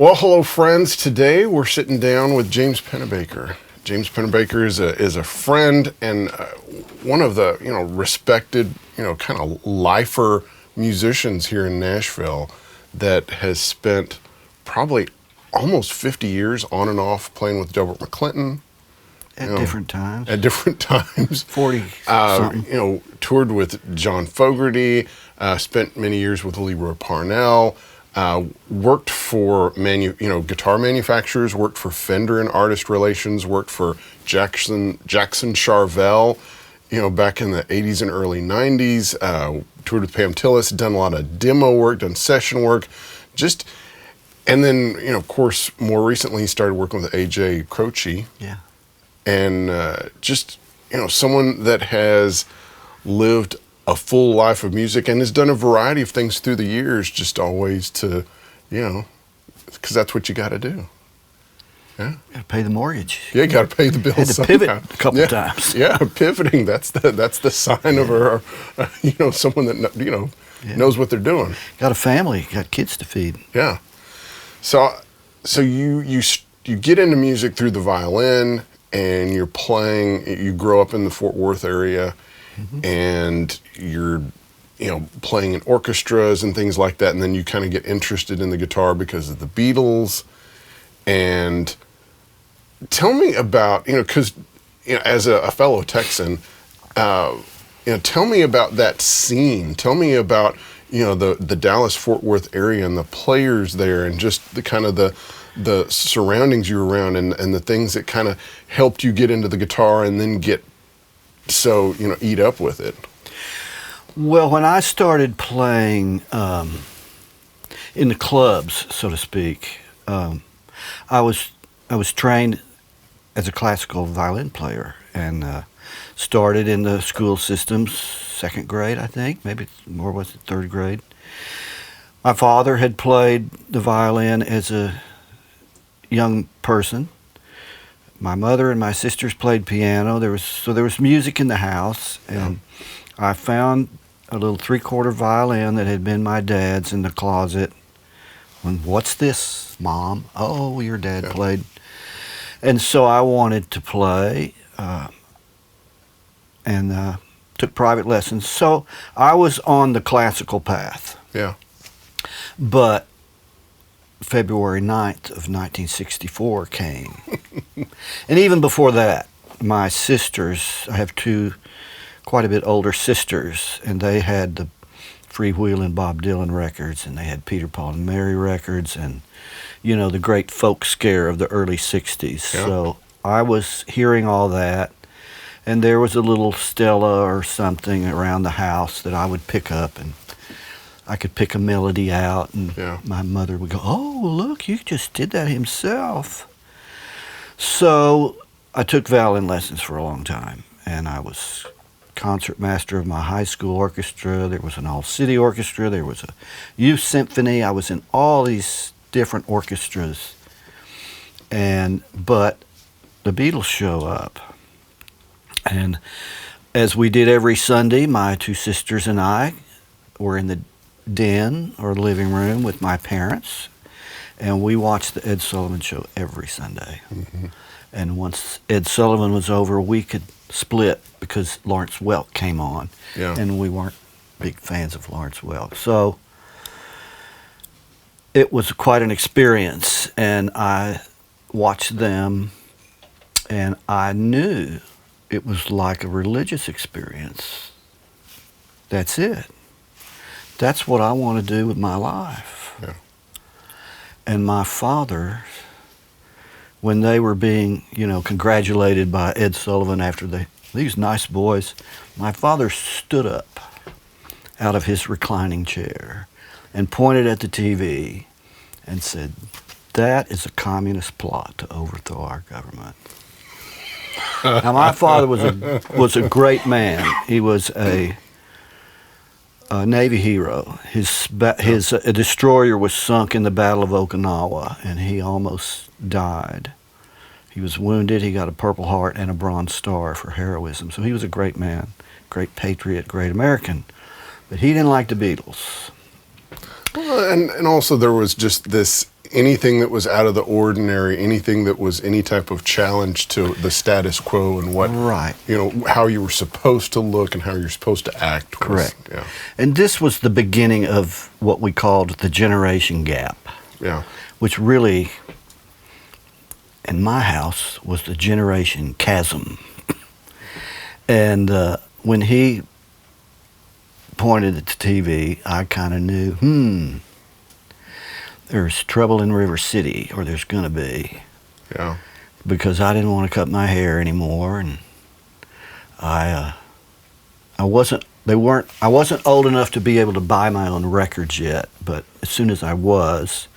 Well, hello, friends. Today we're sitting down with James Pennebaker. James Pennebaker is a friend and one of the respected kind of lifer musicians here in Nashville that has spent probably almost 50 years on and off playing with Delbert McClinton. At different times. At different times. 40 something. Toured with John Fogerty, spent many years with Leroy Parnell, worked for guitar manufacturers, worked for Fender and artist relations, worked for Jackson Charvel, back in the 80s and early 90s, toured with Pam Tillis, done a lot of demo work, done session work, and then, of course, more recently he started working with AJ Croce. Yeah. And someone that has lived a full life of music and has done a variety of things through the years, just always to, because that's what you got to do. Yeah. Got to pay the mortgage. Yeah, got to pay the bills. Had to pivot a couple times. Yeah, pivoting. That's the sign of someone that knows what they're doing. Got a family. Got kids to feed. Yeah. So you get into music through the violin. And you're playing, you grow up in the Fort Worth area, and you're, playing in orchestras and things like that, and then you kind of get interested in the guitar because of the Beatles. And tell me about, because, as a fellow Texan, tell me about that scene. Tell me about, the Dallas-Fort Worth area and the players there and just the kind of the surroundings you were around and the things that kind of helped you get into the guitar and then get so, eat up with it. Well, when I started playing in the clubs, so to speak, I was trained as a classical violin player and started in the school systems, second grade, I think, maybe more was it third grade. My father had played the violin as a young person. My mother and my sisters played piano. There was music in the house, and I found a little 3/4 violin that had been my dad's in the closet. What's this, Mom? Oh, your dad played. And so I wanted to play, and took private lessons. So I was on the classical path. Yeah. But February 9th of 1964 came. And even before that, my sisters, I have two quite a bit older sisters, and they had the freewheeling Bob Dylan records, and they had Peter, Paul, and Mary records, and, the great folk scare of the early 60s. Yeah. So I was hearing all that, and there was a little Stella or something around the house that I would pick up, and I could pick a melody out, and my mother would go, "Oh, look, you just did that himself." So I took violin lessons for a long time, and I was concert master of my high school orchestra. There was an all-city orchestra. There was a youth symphony. I was in all these different orchestras, but the Beatles show up, and as we did every Sunday, my two sisters and I were in the den or living room with my parents, and we watched the Ed Sullivan Show every Sunday. And once Ed Sullivan was over, we could split because Lawrence Welk came on, and we weren't big fans of Lawrence Welk. So it was quite an experience, and I watched them, and I knew it was like a religious experience. That's it. That's what I want to do with my life. Yeah. And my father, when they were being, congratulated by Ed Sullivan after these nice boys, my father stood up out of his reclining chair and pointed at the TV and said, "That is a communist plot to overthrow our government." Now, my father was a great man. He was a Navy hero. His destroyer was sunk in the Battle of Okinawa, and he almost died. He was wounded. He got a Purple Heart and a Bronze Star for heroism. So he was a great man, great patriot, great American. But he didn't like the Beatles. Well, and also there was just this, anything that was out of the ordinary, anything that was any type of challenge to the status quo and what, Right. How you were supposed to look and how you're supposed to act. Correct. Yeah. And this was the beginning of what we called the generation gap. Yeah. Which really, in my house, was the generation chasm. And when he pointed at the TV, I kind of knew, there's trouble in River City, or there's going to be. Yeah. Because I didn't want to cut my hair anymore, and I wasn't old enough to be able to buy my own records yet, but as soon as I was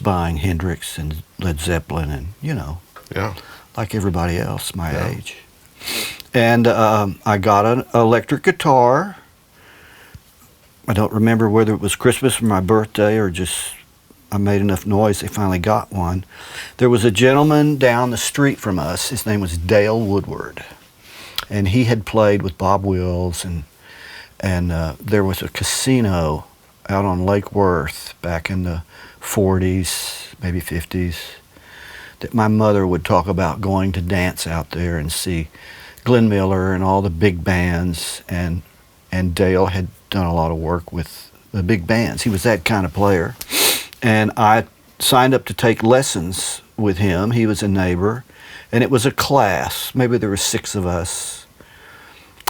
buying Hendrix and Led Zeppelin and, Yeah. like everybody else my age. And I got an electric guitar. I don't remember whether it was Christmas or my birthday or just I made enough noise they finally got one. There was a gentleman down the street from us. His name was Dale Woodward. And he had played with Bob Wills, and there was a casino out on Lake Worth back in the 40s, maybe 50s, that my mother would talk about going to dance out there and see Glenn Miller and all the big bands, and Dale had done a lot of work with the big bands. He was that kind of player. And I signed up to take lessons with him. He was a neighbor, and it was a class. Maybe there were 6 of us.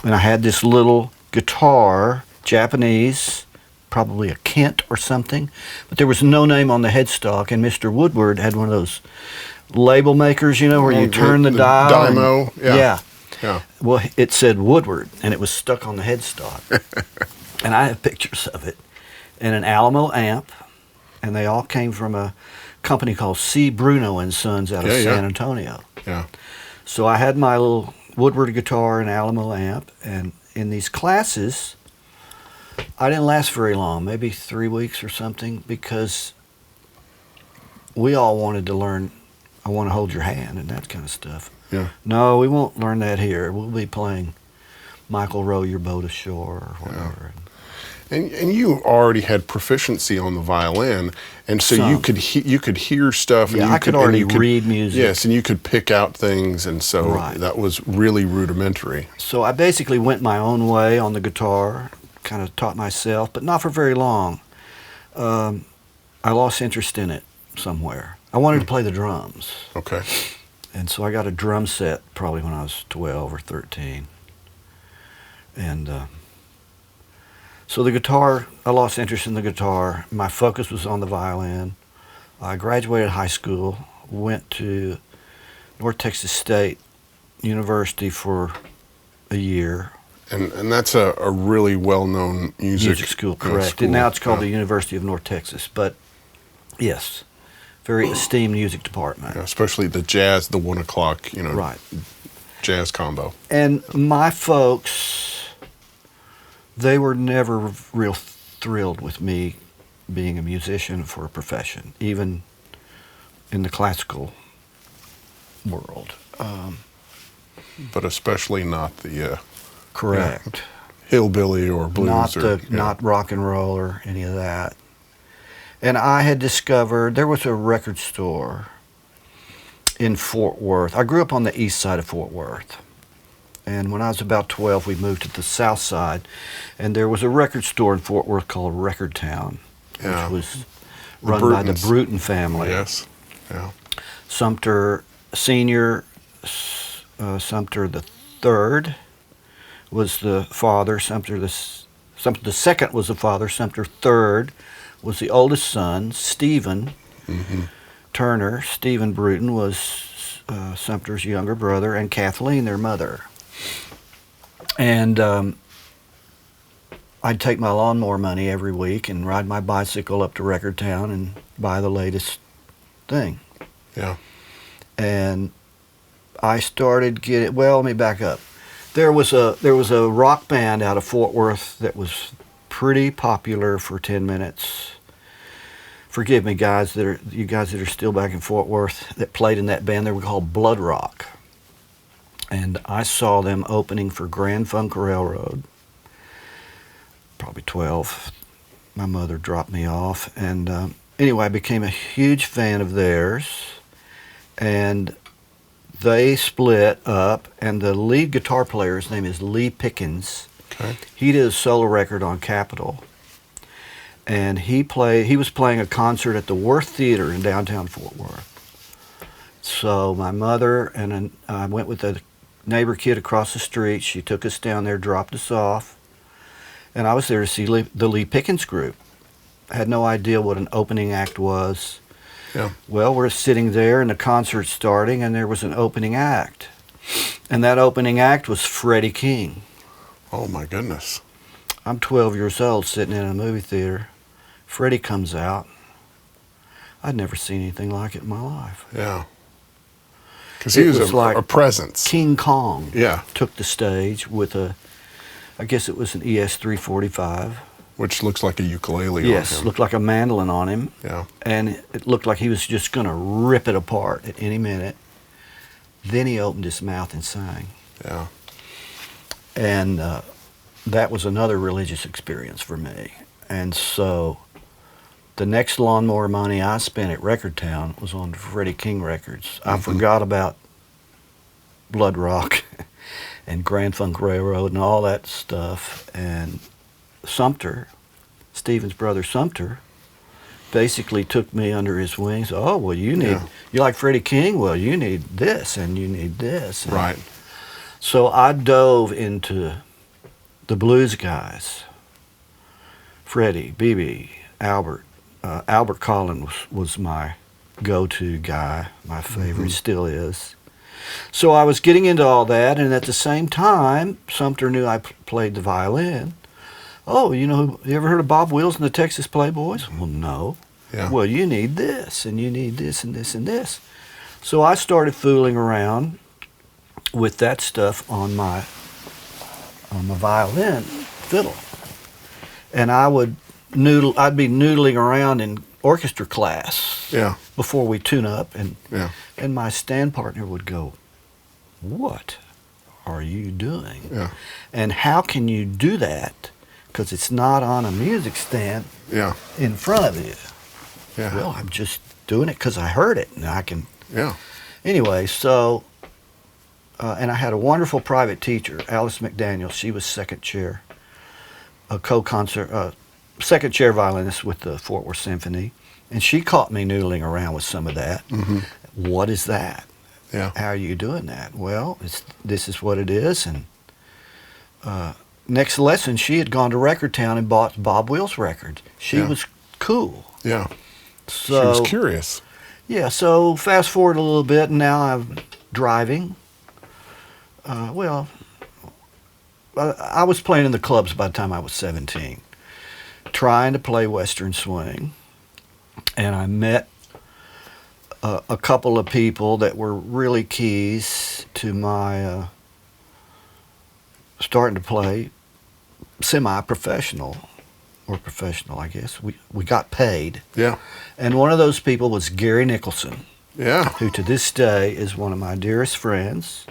And I had this little guitar, Japanese, probably a Kent or something, but there was no name on the headstock, and Mr. Woodward had one of those label makers, where you turn the dial. Dymo, Yeah. Well, it said Woodward, and it was stuck on the headstock. And I have pictures of it. And an Alamo amp, and they all came from a company called C. Bruno and Sons out of San Antonio. Yeah. So I had my little Woodward guitar and Alamo amp, and in these classes, I didn't last very long, maybe 3 weeks or something, because we all wanted to learn, I Want to Hold Your Hand and that kind of stuff. Yeah. No, we won't learn that here. We'll be playing Michael Row Your Boat Ashore or whatever. And you already had proficiency on the violin, and so you could hear stuff. Yeah, and I could already read music. Yes, and you could pick out things, and so that was really rudimentary. So I basically went my own way on the guitar, kind of taught myself, but not for very long. I lost interest in it somewhere. I wanted to play the drums. Okay. And so I got a drum set probably when I was 12 or 13. And so the guitar, I lost interest in the guitar. My focus was on the violin. I graduated high school, went to North Texas State University for a year. And that's a really well-known music school, correct. And now it's called the University of North Texas. But yes, very esteemed music department. Yeah, especially the jazz, the 1 o'clock, right. Jazz combo. And my folks, they were never real thrilled with me being a musician for a profession, even in the classical world. But especially not the correct hillbilly or blues, not rock and roll or any of that. And I had discovered there was a record store in Fort Worth. I grew up on the east side of Fort Worth. And when I was about 12, we moved to the south side. And there was a record store in Fort Worth called Record Town, which was run by the Bruton family. Yes, yeah. Sumter Sr., Sumter the Third was the father. Sumter the Second was the father. Sumter Third was the oldest son. Stephen Turner, Stephen Bruton, was Sumter's younger brother, and Kathleen, their mother. And I'd take my lawnmower money every week and ride my bicycle up to Record Town and buy the latest thing. Yeah. And I started getting, well, let me back up. There was a rock band out of Fort Worth that was pretty popular for 10 minutes. Forgive me, guys, you guys that are still back in Fort Worth that played in that band. They were called Blood Rock. And I saw them opening for Grand Funk Railroad, probably 12. My mother dropped me off. And anyway, I became a huge fan of theirs, and they split up, and the lead guitar player, his name is Lee Pickens. Okay. He did a solo record on Capitol, and he was playing a concert at the Worth Theater in downtown Fort Worth. So my mother and I went with a neighbor kid across the street. She took us down there, dropped us off, and I was there to see the Lee Pickens group. I had no idea what an opening act was. Yeah. Well, we're sitting there and the concert's starting, and there was an opening act. And that opening act was Freddie King. Oh, my goodness. I'm 12 years old sitting in a movie theater. Freddie comes out. I'd never seen anything like it in my life. Yeah. Because he was like a presence. King Kong Yeah. took the stage with I guess it was an ES-345. Which looks like a ukulele Yes, on him. looked like a mandolin on him. Yeah. And it looked like he was just going to rip it apart at any minute. Then he opened his mouth and sang. Yeah. And that was another religious experience for me. And so the next lawnmower money I spent at Record Town was on Freddie King records. I forgot about Blood Rock and Grand Funk Railroad and all that stuff. And Sumter, Stephen's brother Sumter, basically took me under his wings. Oh, well, you like Freddie King? Well, you need this and you need this. And Right. so I dove into the blues guys. Freddie, BB, Albert. Albert Collin was my go-to guy, my favorite, still is. So I was getting into all that, and at the same time, Sumter knew I played the violin. Oh, you ever heard of Bob Wills and the Texas Playboys? Well, no. Yeah. Well, you need this, and you need this, and this, and this. So I started fooling around with that stuff on my violin fiddle, and I'd be noodling around in orchestra class. Yeah. Before we tune up, and Yeah. and my stand partner would go, "What are you doing? Yeah. And how can you do that? Because it's not on a music stand Yeah. in front of you." Yeah. Well, I'm just doing it because I heard it, and I can. Yeah. Anyway, so, and I had a wonderful private teacher, Alice McDaniel. She was second chair, second chair violinist with the Fort Worth Symphony, and she caught me noodling around with some of that. Mm-hmm. What is that? Yeah. How are you doing that? Well, this is what it is, and next lesson, she had gone to Record Town and bought Bob Wills records. She was cool. Yeah. So, she was curious. Yeah, so fast forward a little bit, and now I'm driving. I was playing in the clubs by the time I was 17, trying to play Western swing, and I met a couple of people that were really keys to my starting to play semi-professional, or professional, I guess. We got paid. Yeah. And one of those people was Gary Nicholson, Yeah. who to this day is one of my dearest friends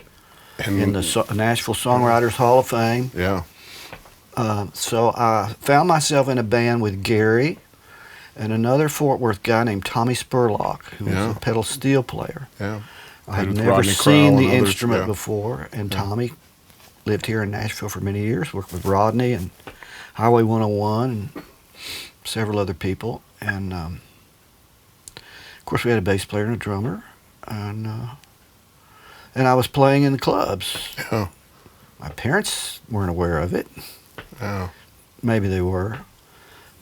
in the Nashville Songwriters Hall of Fame. Yeah. So I found myself in a band with Gary and another Fort Worth guy named Tommy Spurlock, who was a pedal steel player. Yeah. I had with never Rodney seen Crowell the and others, instrument yeah. before, and Tommy lived here in Nashville for many years, worked with Rodney and Highway 101 and several other people. And, of course, we had a bass player and a drummer, and I was playing in the clubs. Yeah. My parents weren't aware of it. Yeah. Maybe they were.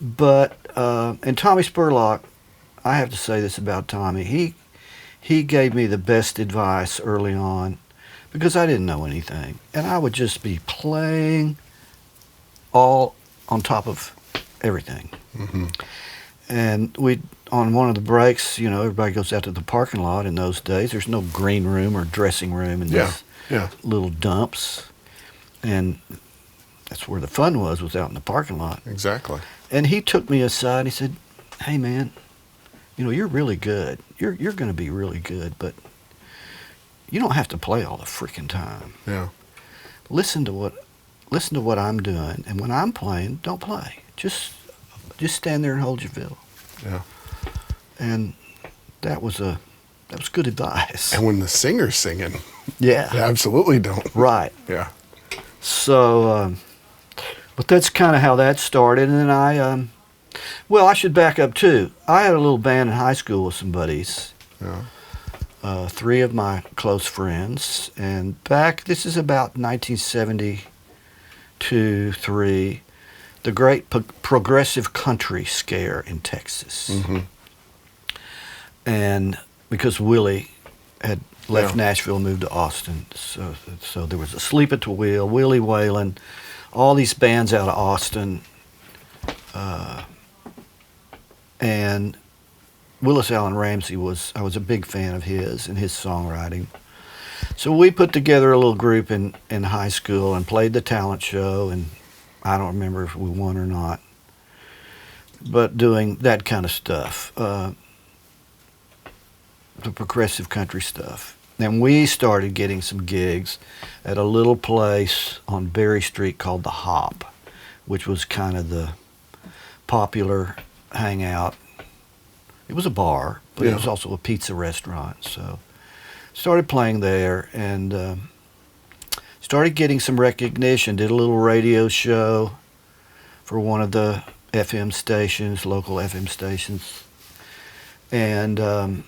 But, and Tommy Spurlock, I have to say this about Tommy, he gave me the best advice early on because I didn't know anything. And I would just be playing all on top of everything. Mm-hmm. And on one of the breaks, everybody goes out to the parking lot in those days. There's no green room or dressing room in these little dumps. And that's where the fun was out in the parking lot. Exactly. And he took me aside and he said, "Hey man, you're really good. You're going to be really good, but you don't have to play all the freaking time. Yeah. Listen to what I'm doing, and when I'm playing, don't play. Just stand there and hold your fiddle." Yeah. And that was good advice. And when the singer's singing, Yeah. they absolutely don't. Right. Yeah. So, but that's kind of how that started. And then I should back up too. I had a little band in high school with some buddies. Yeah. 3 of my close friends. And this is about 1972, 3, the great progressive country scare in Texas. Mm-hmm. And because Willie had left Yeah. Nashville and moved to Austin, so there was Asleep at the Wheel, Willie Whalen, all these bands out of Austin, and Willis Allen Ramsey I was a big fan of his and his songwriting. So we put together a little group in high school and played the talent show, and I don't remember if we won or not, but doing that kind of stuff. The progressive country stuff. And we started getting some gigs at a little place on Berry Street called The Hop, which was kind of the popular hangout. It was a bar, but Yeah. it was also a pizza restaurant. So started playing there and started getting some recognition. Did a little radio show for one of the FM stations, local FM stations. And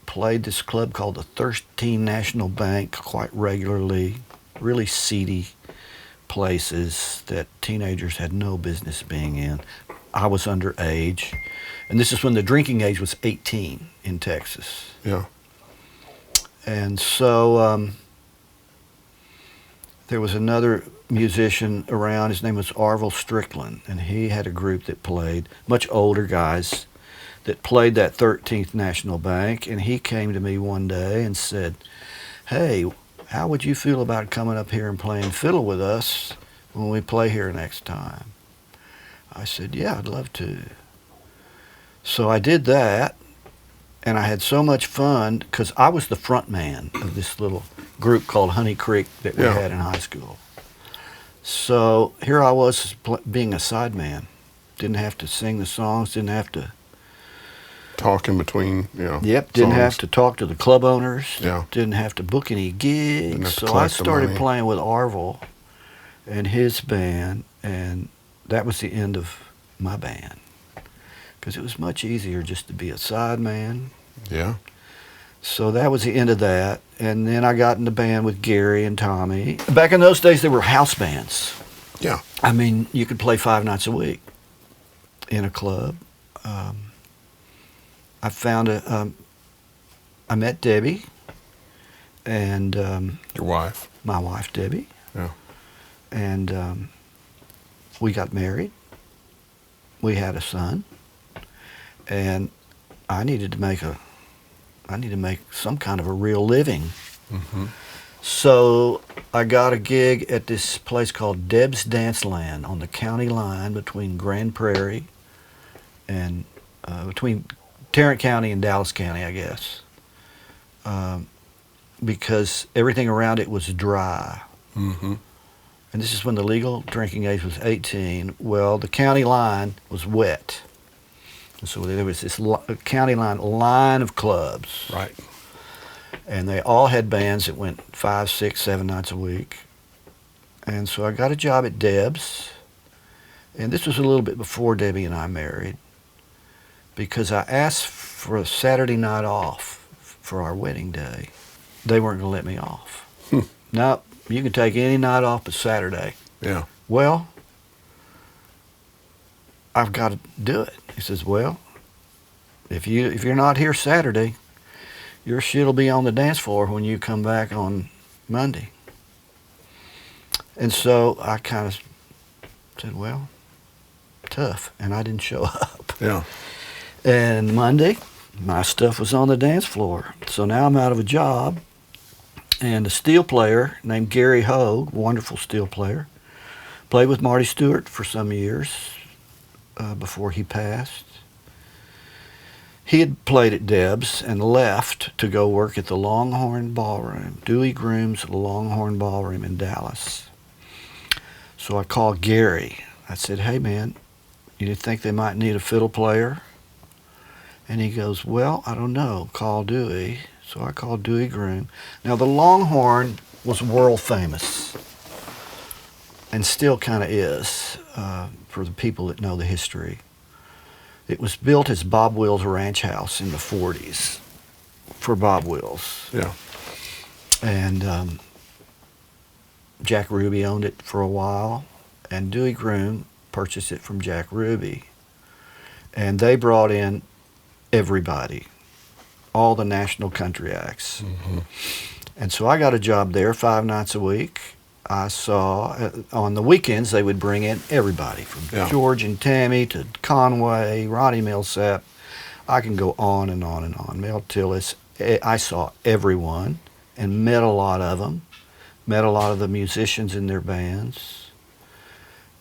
played this club called the 13 National Bank quite regularly, really seedy places that teenagers had no business being in. I was underage, and this is when the drinking age was 18 in Texas. Yeah. And so there was another musician around, his name was Arvil Strickland, and he had a group that played, much older guys, that played that 13th National Bank, and he came to me one day and said, "Hey, how would you feel about coming up here and playing fiddle with us when we play here next time?" I said, "Yeah, I'd love to." So I did that, and I had so much fun because I was the front man of this little group called Honey Creek that we Yeah. had in high school. So here I was being a sideman. Didn't have to sing the songs, didn't have to Talk in between, didn't songs. have to talk to the club owners. Yeah. Didn't have to book any Didn't gigs. have to So I collect the started money. playing with Arvil and his band, and that was the end of my band. Because it was much easier just to be a sideman. Yeah. So that was the end of that. And then I got in the band with Gary and Tommy. Back in those days, there were house bands. Yeah. I mean, you could play 5 nights a week in a club. I found I met Debbie and Your wife. my wife Debbie, Yeah. and we got married. We had a son, and I needed to make some kind of a real living. Mm-hmm. So I got a gig at this place called Deb's Dance Land on the county line between Grand Prairie and between Tarrant County and Dallas County, I guess, because everything around it was dry. Mm-hmm. And this is when the legal drinking age was 18. Well, the county line was wet. And so there was this county line of clubs. Right. And they all had bands that went 5, 6, 7 nights a week. And so I got a job at Deb's. And this was a little bit before Debbie and I married, because I asked for a Saturday night off for our wedding day. They weren't going to let me off. No, you can take any night off but Saturday. Yeah. Well, I've got to do it. He says, well, if you're not here Saturday, your shit'll be on the dance floor when you come back on Monday. And so I kind of said, well, tough, and I didn't show up. Yeah. And Monday, my stuff was on the dance floor. So now I'm out of a job, and a steel player named Gary Hogue, wonderful steel player, played with Marty Stewart for some years before he passed. He had played at Deb's and left to go work at the Longhorn Ballroom, Dewey Groom's Longhorn Ballroom in Dallas. So I called Gary. I said, hey man, you think they might need a fiddle player? And he goes, well, I don't know, call Dewey. So I called Dewey Groom. Now, the Longhorn was world famous, and still kind of is, for the people that know the history. It was built as Bob Wills' ranch house in the 40s for Bob Wills. Yeah. And Jack Ruby owned it for a while, and Dewey Groom purchased it from Jack Ruby. And they brought in everybody, all the national country acts. Mm-hmm. And so I got a job there 5 nights a week. I saw, on the weekends, they would bring in everybody from George and Tammy to Conway, Roddy Millsap. I can go on and on and on. Mel Tillis. I saw everyone and met a lot of them, met a lot of the musicians in their bands.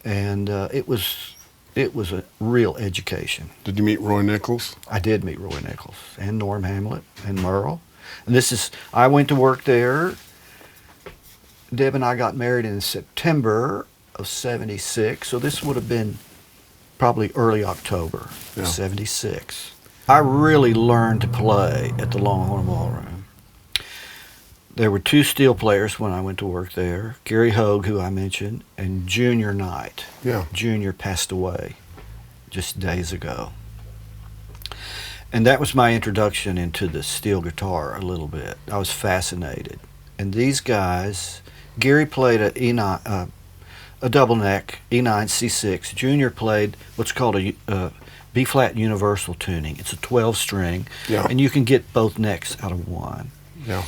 And it was a real education. Did you meet Roy Nichols? I did meet Roy Nichols and Norm Hamlet and Merle. And I went to work there. Deb and I got married in September of 76, so this would have been probably early October of 76. I really learned to play at the Longhorn Ballroom. There were 2 steel players when I went to work there, Gary Hogue, who I mentioned, and Junior Knight. Yeah. Junior passed away just days ago. And that was my introduction into the steel guitar a little bit. I was fascinated. And these guys, Gary played a double neck, E9 C6. Junior played what's called a B-flat universal tuning. It's a 12-string, and you can get both necks out of one. Yeah.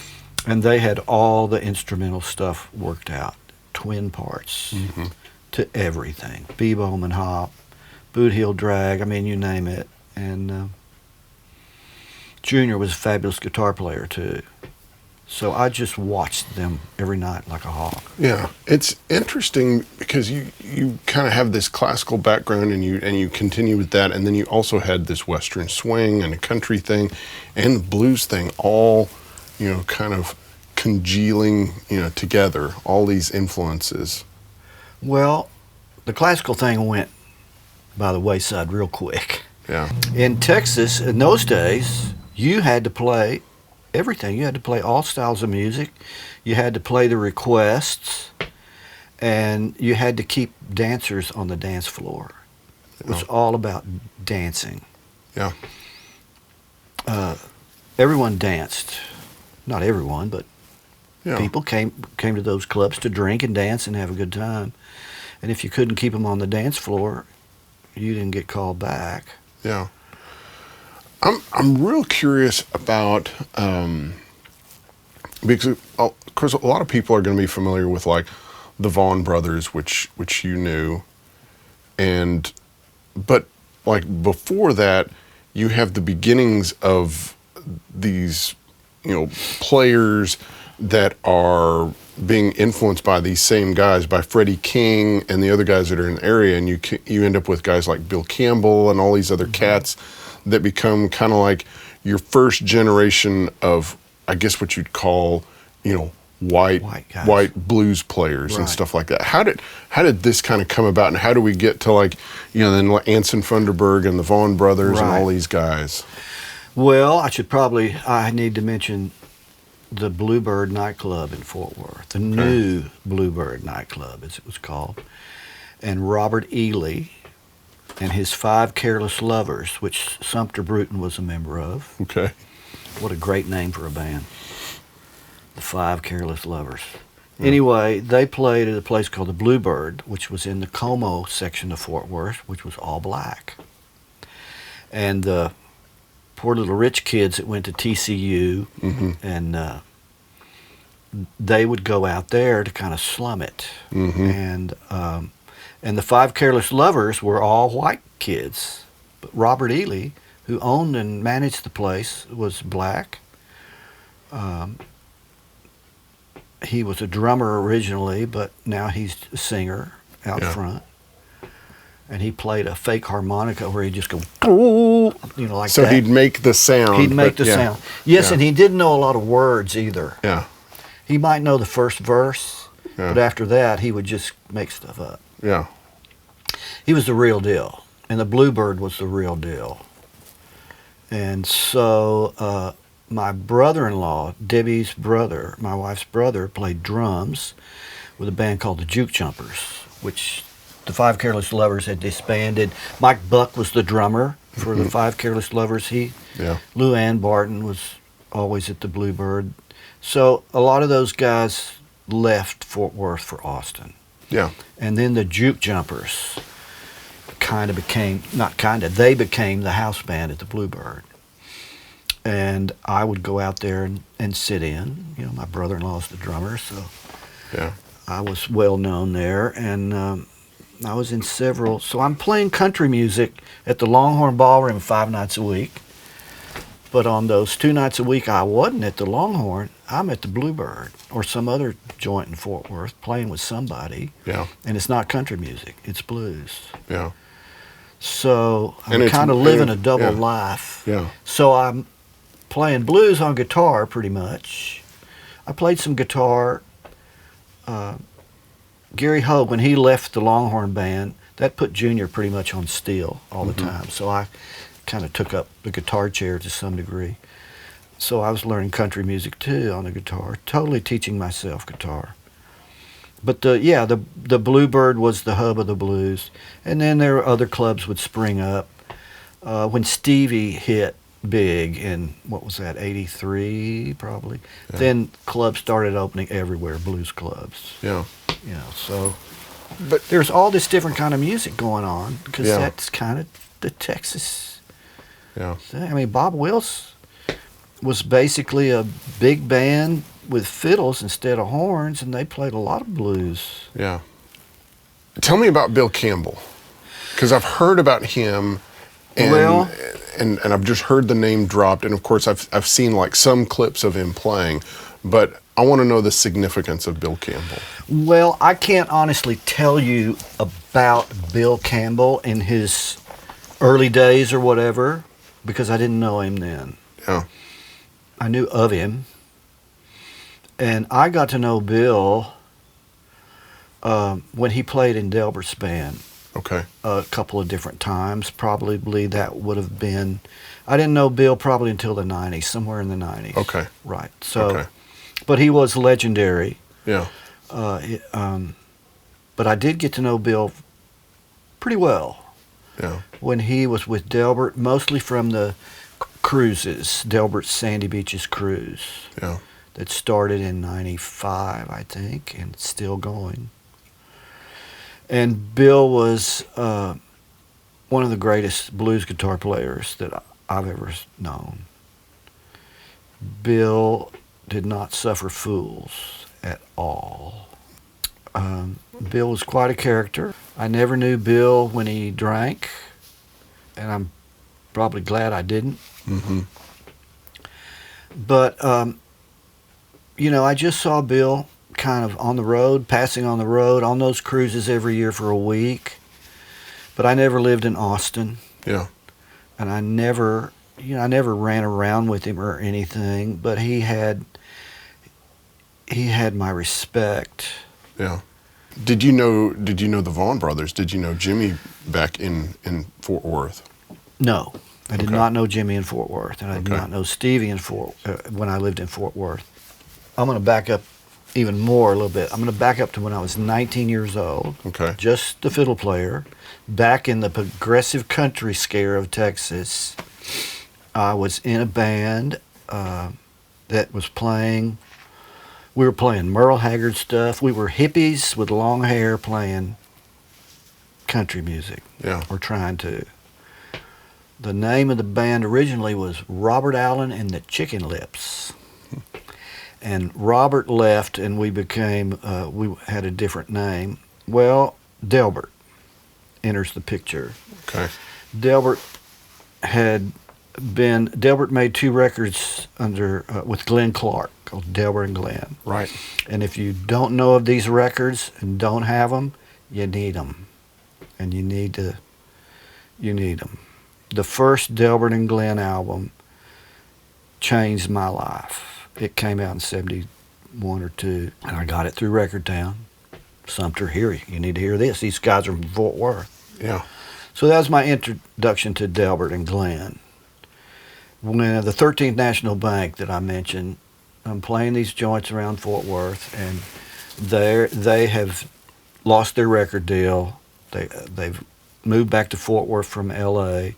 And they had all the instrumental stuff worked out, twin parts to everything. B-Bowman hop, boot heel drag, I mean, you name it. And Junior was a fabulous guitar player, too. So I just watched them every night like a hawk. Yeah, it's interesting because you kind of have this classical background and you continue with that, and then you also had this Western swing and a country thing and the blues thing, all kind of congealing together, all these influences. Well, the classical thing went by the wayside real quick. Yeah. In Texas, in those days, you had to play everything. You had to play all styles of music. You had to play the requests, and you had to keep dancers on the dance floor. It was all about dancing. Yeah. Everyone danced. Not everyone, but people came to those clubs to drink and dance and have a good time. And if you couldn't keep them on the dance floor, you didn't get called back. Yeah. I'm real curious about because of course a lot of people are going to be familiar with like the Vaughan brothers, which you knew, but like before that, you have the beginnings of these players that are being influenced by these same guys, by Freddie King and the other guys that are in the area, and you end up with guys like Bill Campbell and all these other cats that become kind of like your first generation of, I guess what you'd call, white blues players and stuff like that. How did this kind of come about, and how do we get to like, then Anson Funderburg and the Vaughan brothers and all these guys? Well, I need to mention the Bluebird nightclub in Fort Worth, the new Bluebird nightclub, as it was called, and Robert Ely and his 5 Careless Lovers, which Sumter Bruton was a member of. Okay. What a great name for a band. The 5 Careless Lovers. Anyway, they played at a place called the Bluebird, which was in the Como section of Fort Worth, which was all black. And the poor little rich kids that went to TCU, and they would go out there to kind of slum it. And the 5 Careless Lovers were all white kids. But Robert Ely, who owned and managed the place, was black. He was a drummer originally, but now he's a singer out front. And he played a fake harmonica where he'd just go, like so that. So he'd make the sound. He'd make the sound. Yes, and he didn't know a lot of words either. Yeah. He might know the first verse, but after that, he would just make stuff up. Yeah. He was the real deal, and the Bluebird was the real deal. And so my brother-in-law, Debbie's brother, my wife's brother, played drums with a band called the Juke Jumpers, which the Five Careless Lovers had disbanded. Mike Buck was the drummer for the Five Careless Lovers. Lou Ann Barton was always at the Bluebird. So a lot of those guys left Fort Worth for Austin. Yeah. And then the Juke Jumpers they became the house band at the Bluebird. And I would go out there and sit in. You know, my brother-in-law's the drummer, so yeah. I was well known there. And I was in several. So I'm playing country music at the Longhorn Ballroom 5 nights a week. But on those 2 nights a week I wasn't at the Longhorn, I'm at the Bluebird or some other joint in Fort Worth playing with somebody. Yeah. And it's not country music, it's blues. Yeah. So I'm kind of living a double life. Yeah. So I'm playing blues on guitar pretty much. I played some guitar. Gary Hogue, when he left the Longhorn band, that put Junior pretty much on steel all the time. So I kind of took up the guitar chair to some degree. So I was learning country music too on the guitar, totally teaching myself guitar. But the Bluebird was the hub of the blues. And then there were other clubs would spring up. When Stevie hit big in, what was that, 83 probably, then clubs started opening everywhere, blues clubs. Yeah. You know, so but there's all this different kind of music going on because Yeah. that's kind of the Texas. Yeah. I mean, Bob Wills was basically a big band with fiddles instead of horns, and they played a lot of blues. Yeah. Tell me about Bill Campbell, because I've heard about him, and and I've just heard the name dropped, and of course I've seen like some clips of him playing, but I want to know the significance of Bill Campbell. Well, I can't honestly tell you about Bill Campbell in his early days or whatever, because I didn't know him then. Yeah. I knew of him. And I got to know Bill when he played in Delbert's band. Okay. A couple of different times. Probably that would have been, I didn't know Bill probably until the 90s, somewhere in the 90s. Okay. Right. So, but he was legendary. Yeah. But I did get to know Bill pretty well. Yeah. When he was with Delbert, mostly from the cruises, Delbert's Sandy Beaches cruise. Yeah. That started in 95, I think, and it's still going. And Bill was one of the greatest blues guitar players that I've ever known. Bill did not suffer fools at all. Bill was quite a character. I never knew Bill when he drank, and I'm probably glad I didn't. Mm-hmm. But you know, I just saw Bill kind of on the road, passing on the road, on those cruises every year for a week. But I never lived in Austin. Yeah. And I never ran around with him or anything, but he had my respect. Yeah. Did you know the Vaughn brothers? Did you know Jimmy back in Fort Worth? No. I did not know Jimmy in Fort Worth, and I did not know Stevie when I lived in Fort Worth. I'm going to back up even more a little bit. I'm going to back up to when I was 19 years old. Okay. Just the fiddle player. Back in the progressive country scare of Texas, I was in a band that was playing. We were playing Merle Haggard stuff. We were hippies with long hair playing country music. Yeah. Or trying to. The name of the band originally was Robert Allen and the Chicken Lips. And Robert left, and we became, we had a different name. Well, Delbert enters the picture. Okay. Delbert made 2 records with Glenn Clark called Delbert and Glenn. Right. And if you don't know of these records and don't have them, you need them. And you need them. The first Delbert and Glenn album changed my life. It came out in 71 or 2, and I got it through Record Town. Sumter, you need to hear this. These guys are from Fort Worth. Yeah. So that was my introduction to Delbert and Glenn. when the 13th National Bank that I mentioned, I'm playing these joints around Fort Worth, and they have lost their record deal. They've moved back to Fort Worth from L.A.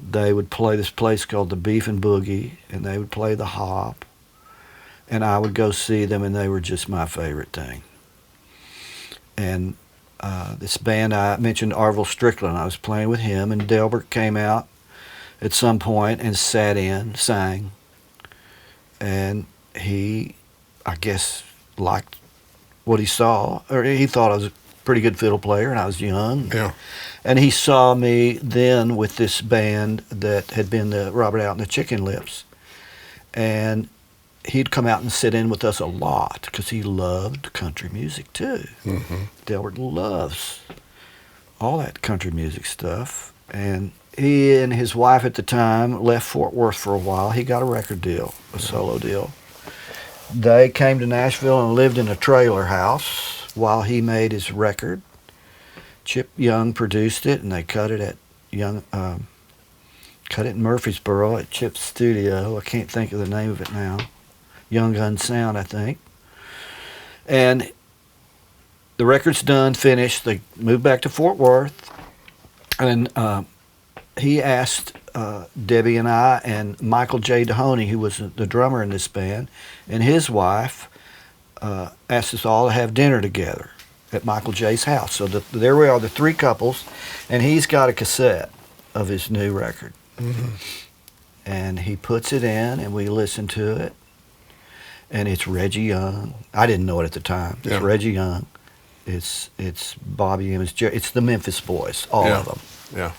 They would play this place called the Beef and Boogie, and they would play the Hop, and I would go see them, and they were just my favorite thing. And this band I mentioned, Arville Strickland, I was playing with him, and Delbert came out at some point and sat in, sang, and he, I guess, liked what he saw, or he thought I was a pretty good fiddle player, and I was young. Yeah. And he saw me then with this band that had been the Robert Out and the Chicken Lips, and he'd come out and sit in with us a lot because he loved country music too. Mm-hmm. Delbert loves all that country music stuff, and he and his wife at the time left Fort Worth for a while. He got a record deal, a solo deal. They came to Nashville and lived in a trailer house while he made his record. Chip Young produced it, and they cut it in Murfreesboro at Chip's studio. I can't think of the name of it now. Young Gun Sound, I think. And the record's done, finished. They moved back to Fort Worth, and he asked Debbie and I and Michael J. Mahoney, who was the drummer in this band, and his wife asked us all to have dinner together at Michael J.'s house. So there we are, the three couples, and he's got a cassette of his new record. Mm-hmm. And he puts it in, and we listen to it, and it's Reggie Young. I didn't know it at the time. It's Reggie Young. It's Bobby Emmons. It's the Memphis Boys, all of them. Yeah.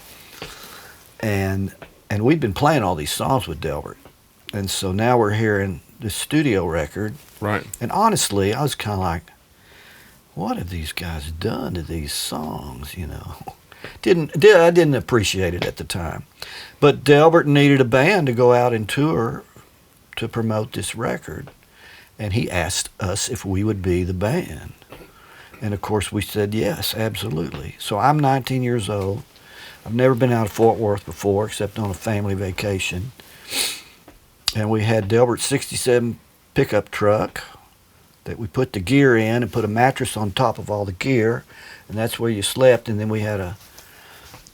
And we've been playing all these songs with Delbert. And so now we're hearing this studio record. Right. And honestly, I was kind of like, what have these guys done to these songs, you know? I didn't appreciate it at the time. But Delbert needed a band to go out and tour to promote this record. And he asked us if we would be the band. And of course we said yes, absolutely. So I'm 19 years old. I've never been out of Fort Worth before except on a family vacation. And we had Delbert's 67 pickup truck that we put the gear in and put a mattress on top of all the gear, and that's where you slept. And then we had a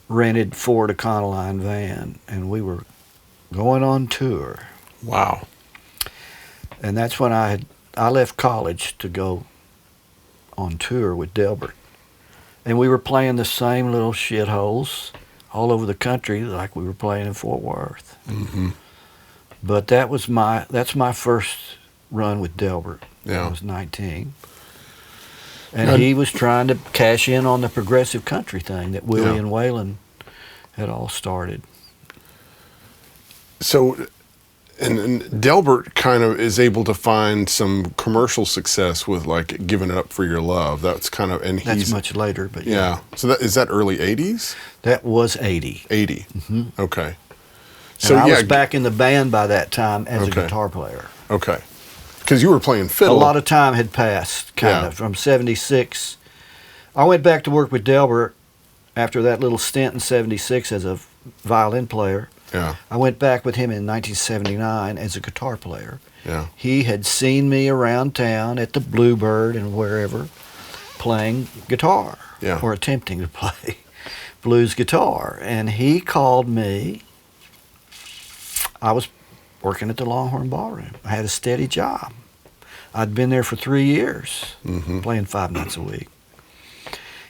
rented Ford Econoline van, and we were going on tour. Wow. And that's when I left college to go on tour with Delbert. And we were playing the same little shitholes all over the country like we were playing in Fort Worth. Mm-hmm. But that's my first run with Delbert. Yeah. I was 19. And he was trying to cash in on the progressive country thing that Willie and Waylon had all started. So, and Delbert kind of is able to find some commercial success with like "Giving It Up for Your Love." That's kind of, and that's much later, but yeah. So is that early '80s? That was 80. 80. Mm-hmm. Okay. So I was back in the band by that time as a guitar player. Okay. Because you were playing fiddle. A lot of time had passed, kind of, from 76. I went back to work with Delbert after that little stint in 76 as a violin player. Yeah. I went back with him in 1979 as a guitar player. Yeah. He had seen me around town at the Bluebird and wherever playing guitar or attempting to play blues guitar. And he called me. I was working at the Longhorn Ballroom. I had a steady job. I'd been there for 3 years, playing 5 nights a week.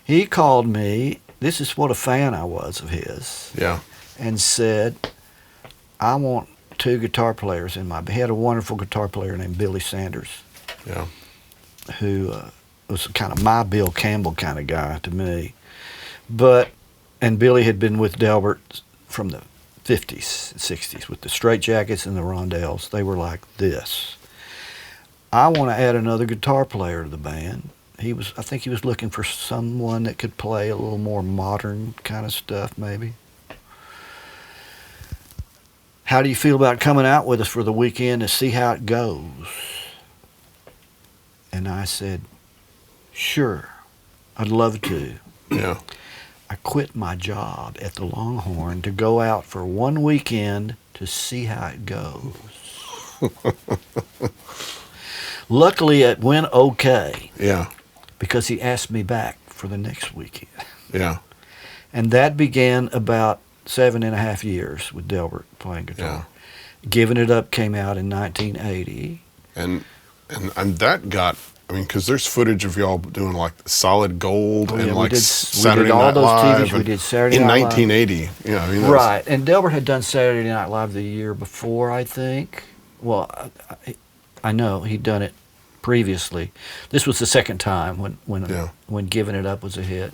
He called me. This is what a fan I was of his. Yeah. And said, I want 2 guitar players in my band. He had a wonderful guitar player named Billy Sanders. Yeah. Who was kind of my Bill Campbell kind of guy to me. And Billy had been with Delbert from the 50s, 60s with the Straitjackets and the Rondelles. They were like this. I want to add another guitar player to the band. I think he was looking for someone that could play a little more modern kind of stuff, maybe. How do you feel about coming out with us for the weekend to see how it goes? And I said, sure, I'd love to. Yeah. I quit my job at the Longhorn to go out for one weekend to see how it goes. Luckily, it went okay. Yeah. Because he asked me back for the next weekend. Yeah. And that began about 7.5 years with Delbert playing guitar. Yeah. Giving It Up came out in 1980. And that got, I mean, because there's footage of y'all doing like Solid Gold and like Saturday all Night those Live. TVs. We did Saturday in Night 1980. Live. Yeah, I mean, Right. And Delbert had done Saturday Night Live the year before, I think. Well, I know he'd done it previously. This was the second time when Giving It Up was a hit.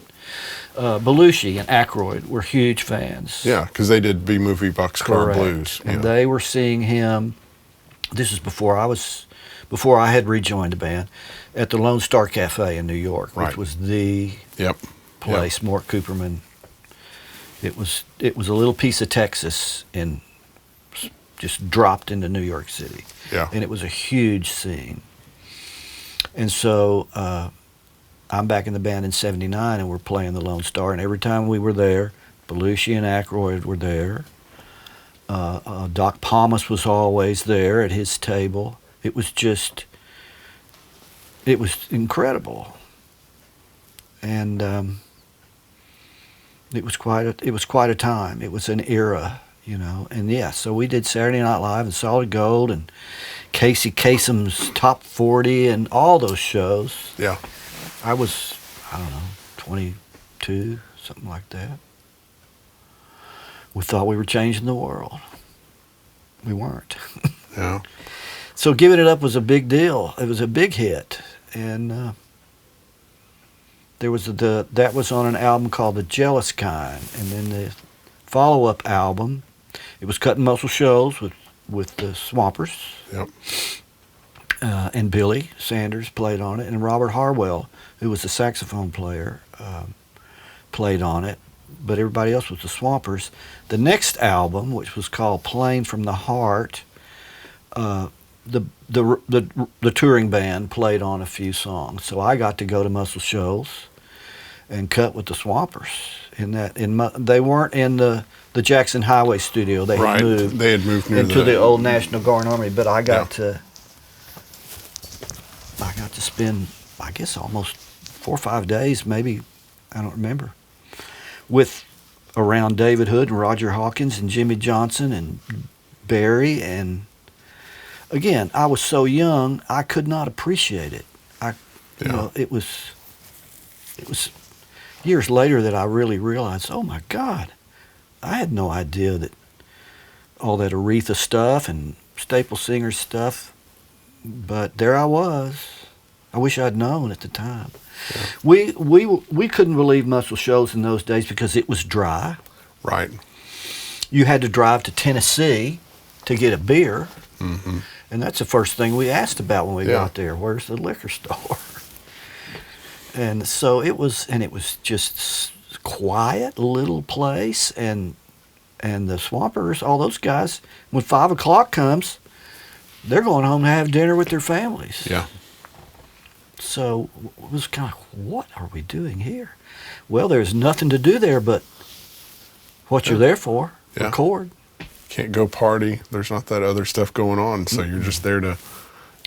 Belushi and Aykroyd were huge fans. Yeah, because they did B-movie Boxcar Correct. Blues. And they were seeing him. This is before I had rejoined the band, at the Lone Star Cafe in New York, which was the place. Yep. Mort Cooperman. It was a little piece of Texas and just dropped into New York City. Yeah. And it was a huge scene. And so I'm back in the band in '79, and we're playing the Lone Star. And every time we were there, Belushi and Aykroyd were there. Doc Pomus was always there at his table. It was incredible. And it was quite a time. It was an era, you know. And yeah, so we did Saturday Night Live and Solid Gold and Casey Kasem's Top 40 and all those shows. Yeah. I was, I don't know, 22, something like that. We thought we were changing the world. We weren't. Yeah. So Giving It Up was a big deal. It was a big hit. And that was on an album called The Jealous Kind. And then the follow-up album, it was Cutting Muscle Shoals with the Swampers. Yep. And Billy Sanders played on it, and Robert Harwell, who was the saxophone player, played on it. But everybody else was the Swampers. The next album, which was called Plain from the Heart, the touring band played on a few songs. So I got to go to Muscle Shoals and cut with the Swampers. They weren't in the Jackson Highway studio. They had moved into the old National Guard Armory. But I got to spend, I guess, almost 4 or 5 days, maybe, I don't remember, around David Hood and Roger Hawkins and Jimmy Johnson and Barry. And again, I was so young, I could not appreciate it. You know, it was years later that I really realized, oh my God, I had no idea that all that Aretha stuff and Staple Singers stuff, but there I was. I wish I'd known at the time. Yeah. We couldn't believe Muscle Shoals in those days because it was dry. Right. You had to drive to Tennessee to get a beer. Mm-hmm. And that's the first thing we asked about when we got there. Where's the liquor store? And so it was just quiet little place, and the Swampers, all those guys, when 5 o'clock comes, they're going home to have dinner with their families. Yeah. So it was kind of, what are we doing here? Well, there's nothing to do there but what you're there for, record. Can't go party. There's not that other stuff going on, so you're just there to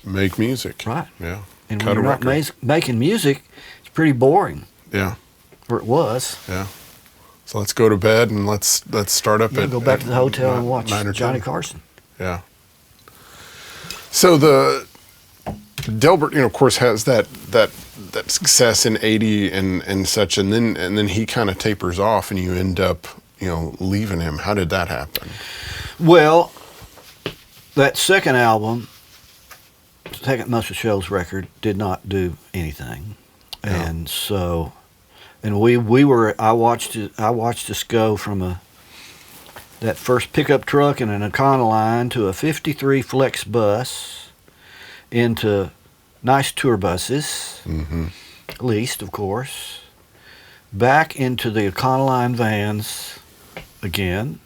make music. Right. Yeah. And when you're not making music, it's pretty boring. Yeah. Or it was. Yeah. So let's go to bed and let's start up go back to the hotel and watch Johnny 10. Carson. Yeah. So the Delbert, of course, has that success in '80 and such, and then he kind of tapers off, and you end up leaving him. How did that happen? Well, that second album, second Muscle Shoals record, did not do anything, and so, and I watched us go from that first pickup truck and an Econoline to a '53 Flex bus, into nice tour buses, leased, of course, back into the Econoline vans again.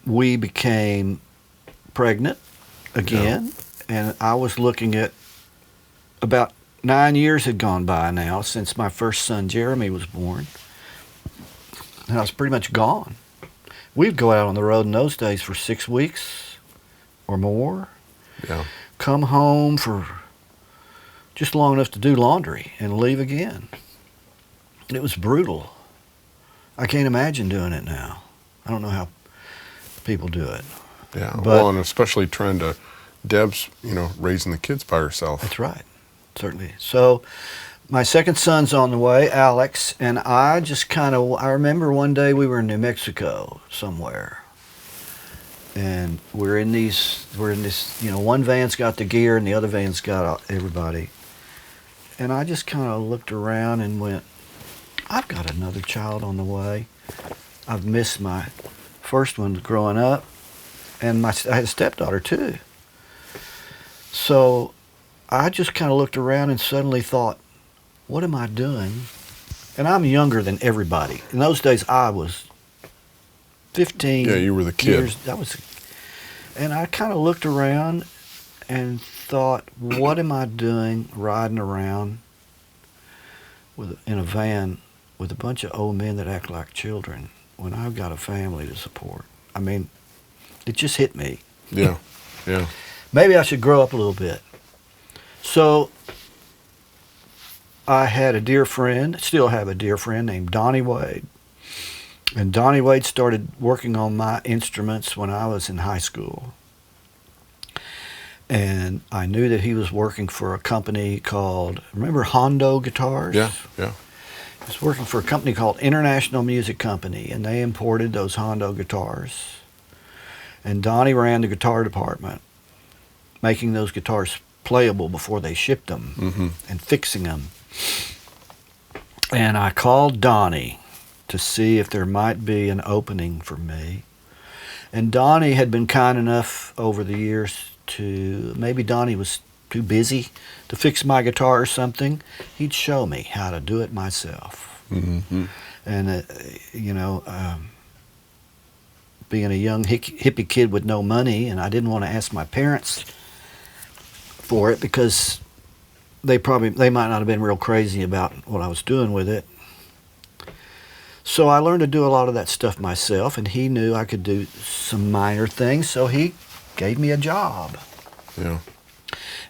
We became pregnant again, and I was looking at about 9 years had gone by now since my first son Jeremy was born, and I was pretty much gone. We'd go out on the road in those days for 6 weeks or more. Yeah. Come home for just long enough to do laundry and leave again. It was brutal. I can't imagine doing it now. I don't know how people do it. Yeah. But, well, and especially Deb's, raising the kids by herself. That's right. Certainly. So my second son's on the way, Alex, and I just I remember one day we were in New Mexico somewhere. And we're in this, one van's got the gear and the other van's got everybody. And I just kind of looked around and went, I've got another child on the way. I've missed my first one growing up, and I had a stepdaughter too. So I just kind of looked around and suddenly thought, what am I doing? And I'm younger than everybody. In those days, I was 15. Yeah, you were the kid. And I kind of looked around and thought, what am I doing riding around in a van with a bunch of old men that act like children when I've got a family to support? I mean, it just hit me. Yeah, yeah. Maybe I should grow up a little bit. So I had a dear friend, still have a dear friend named Donnie Wade. And Donnie Wade started working on my instruments when I was in high school. And I knew that he was working for a company called, remember Hondo Guitars? Yeah, yeah. He was working for a company called International Music Company, and they imported those Hondo guitars. And Donnie ran the guitar department, making those guitars playable before they shipped them and fixing them. And I called Donnie to see if there might be an opening for me. And Donnie had been kind enough over the years maybe Donnie was too busy to fix my guitar or something. He'd show me how to do it myself. Mm-hmm. And, being a young hippie kid with no money, and I didn't want to ask my parents for it because they might not have been real crazy about what I was doing with it. So I learned to do a lot of that stuff myself, and he knew I could do some minor things, so he gave me a job. Yeah.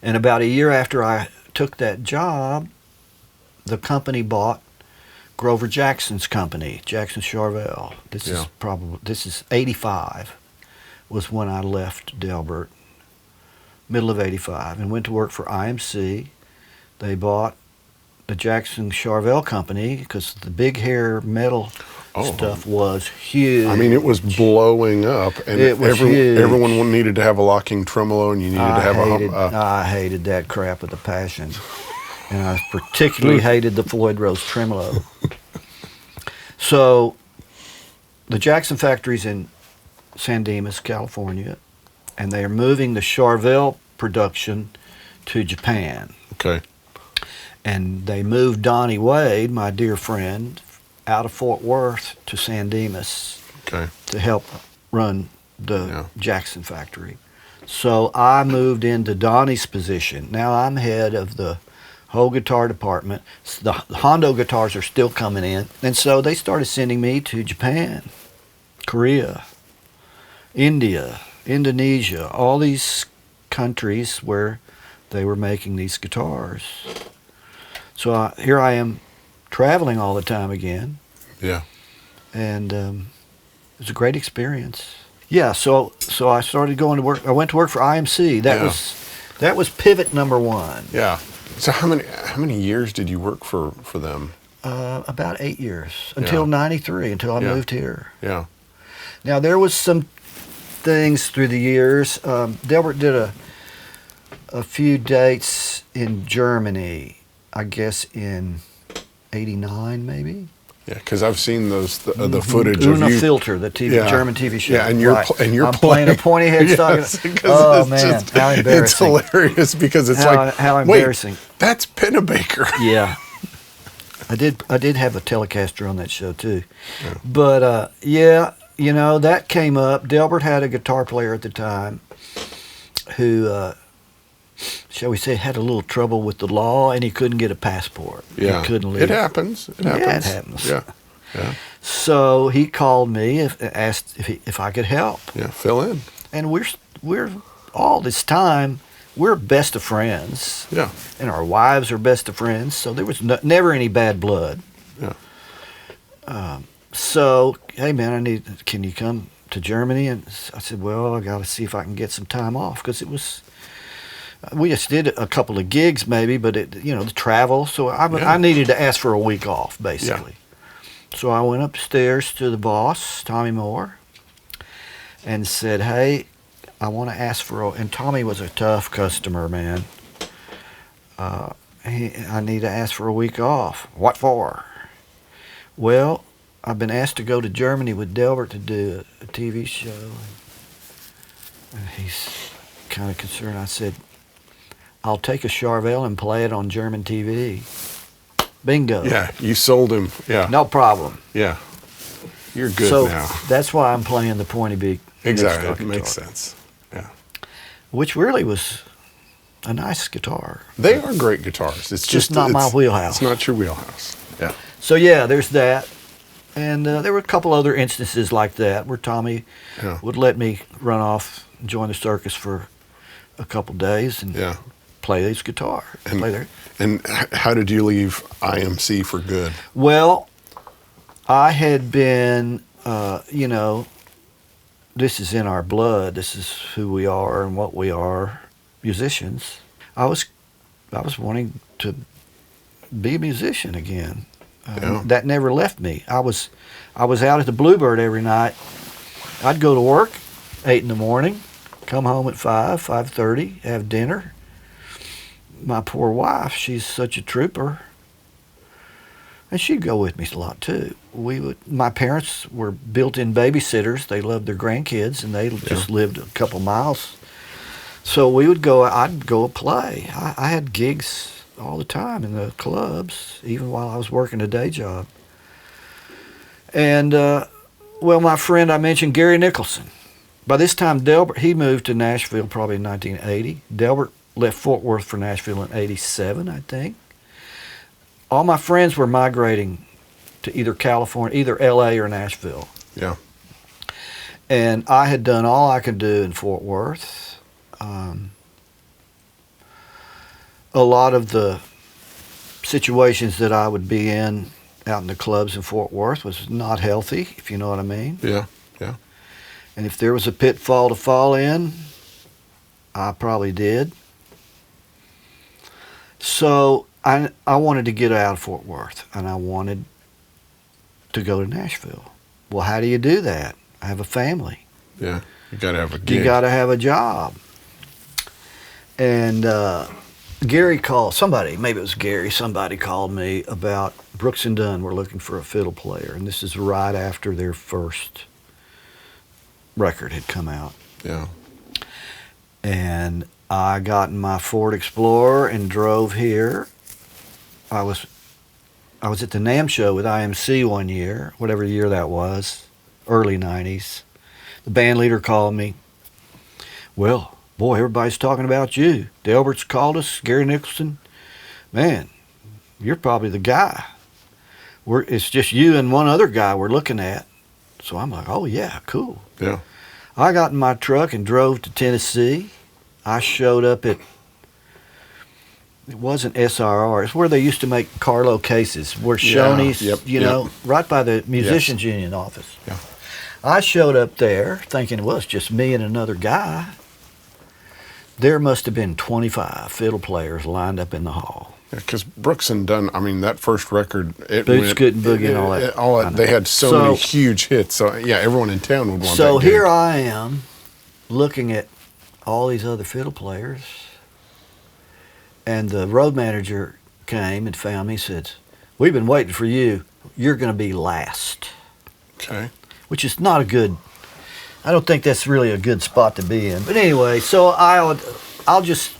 And about a year after I took that job, the company bought Grover Jackson's company, Jackson Charvel. This is 85 was when I left Delbert, middle of 85, and went to work for IMC. They bought the Jackson Charvel company because the big hair metal stuff was huge. I mean, it was blowing up, and it was huge. Everyone needed to have a locking tremolo, and you needed to have I hated that crap with a passion. And I particularly hated the Floyd Rose tremolo. So the Jackson factory's in San Dimas, California, and they are moving the Charvel production to Japan. Okay. And they moved Donnie Wade, my dear friend, out of Fort Worth to San Dimas to help run the Jackson factory. So I moved into Donnie's position. Now I'm head of the whole guitar department. The Hondo guitars are still coming in. And so they started sending me to Japan, Korea, India, Indonesia, all these countries where they were making these guitars. So here I am traveling all the time again. Yeah. And it was a great experience. Yeah, so I started going to work. I went to work for IMC. That was pivot number one. Yeah. So how many years did you work for them? About 8 years, until 93, until I moved here. Yeah. Now there was some things through the years. Delbert did a few dates in Germany, I guess in 89 maybe. Yeah, because I've seen the footage Una of you. Filter, the German TV show. Yeah, and you're I'm playing a pointy head stock. Oh man, how embarrassing! It's hilarious because it's how embarrassing. Wait, that's Pennebaker. Yeah, I did have a Telecaster on that show too, but that came up. Delbert had a guitar player at the time who shall we say, had a little trouble with the law, and he couldn't get a passport. Yeah. He couldn't leave. It happens. It happens. Yeah, it happens. Yeah. Yeah. So he called me, asked if I could help. Yeah. Fill in. And we're all this time, we're best of friends. Yeah. And our wives are best of friends, so there was never any bad blood. Yeah. So, hey man, can you come to Germany? And I said, well, I got to see if I can get some time off, because we just did a couple of gigs maybe, but the travel. So I needed to ask for a week off, basically. Yeah. So I went upstairs to the boss, Tommy Moore, and said, hey, I want to ask and Tommy was a tough customer, man. I need to ask for a week off. What for? Well, I've been asked to go to Germany with Delbert to do a TV show. And he's kind of concerned. I said, I'll take a Charvel and play it on German TV. Bingo. Yeah, you sold him. Yeah. No problem. Yeah. You're good now. So that's why I'm playing the pointy beak. Exactly. It makes sense. Yeah. Which really was a nice guitar. They are great guitars. It's just not my wheelhouse. It's not your wheelhouse. Yeah. So yeah, there's that. And there were a couple other instances like that where Tommy would let me run off and join the circus for a couple days and play his guitar. And how did you leave IMC for good? Well, I had been, this is in our blood. This is who we are and what we are, musicians. I was wanting to be a musician again. That never left me. I was out at the Bluebird every night. I'd go to work 8 in the morning, come home at 5:30, have dinner. My poor wife, she's such a trooper, and she'd go with me a lot too. My parents were built-in babysitters. They loved their grandkids, and they just lived a couple miles. So I'd go play. I had gigs all the time in the clubs, even while I was working a day job. And, my friend I mentioned, Gary Nicholson. By this time, Delbert, he moved to Nashville probably in 1980. Delbert left Fort Worth for Nashville in 87, I think. All my friends were migrating to either California, either L.A. or Nashville. Yeah. And I had done all I could do in Fort Worth. A lot of the situations that I would be in out in the clubs in Fort Worth was not healthy, if you know what I mean. Yeah, yeah. And if there was a pitfall to fall in, I probably did. So I wanted to get out of Fort Worth, and I wanted to go to Nashville. Well, how do you do that? I have a family. Yeah, you got to have a gig. You got to have a job. And Gary called, maybe it was Gary, somebody called me about Brooks and Dunn were looking for a fiddle player, and this is right after their first record had come out. Yeah. And I got in my Ford Explorer and drove here. I was at the NAMM show with IMC one year, whatever year that was, early 90s. The band leader called me. Well, boy, everybody's talking about you. Delbert's called us, Gary Nicholson. Man, you're probably the guy. It's just you and one other guy we're looking at. So I'm like, oh yeah, cool. Yeah. I got in my truck and drove to Tennessee. I showed up at, it wasn't SRR, it's where they used to make Carlo cases, where Shoney's, right by the Musicians Union office. Yeah. I showed up there thinking, well, it's just me and another guy. There must have been 25 fiddle players lined up in the hall. Because Brooks and Dunn, I mean, that first record, Boots, Scoot, and Boogie and all that. They had so many huge hits. So, yeah, everyone in town would want that So gig. here I am looking at all these other fiddle players, and the road manager came and found me and said, we've been waiting for you. You're going to be last. Okay. Which is not a good, I don't think that's really a good spot to be in. But anyway, so I'll just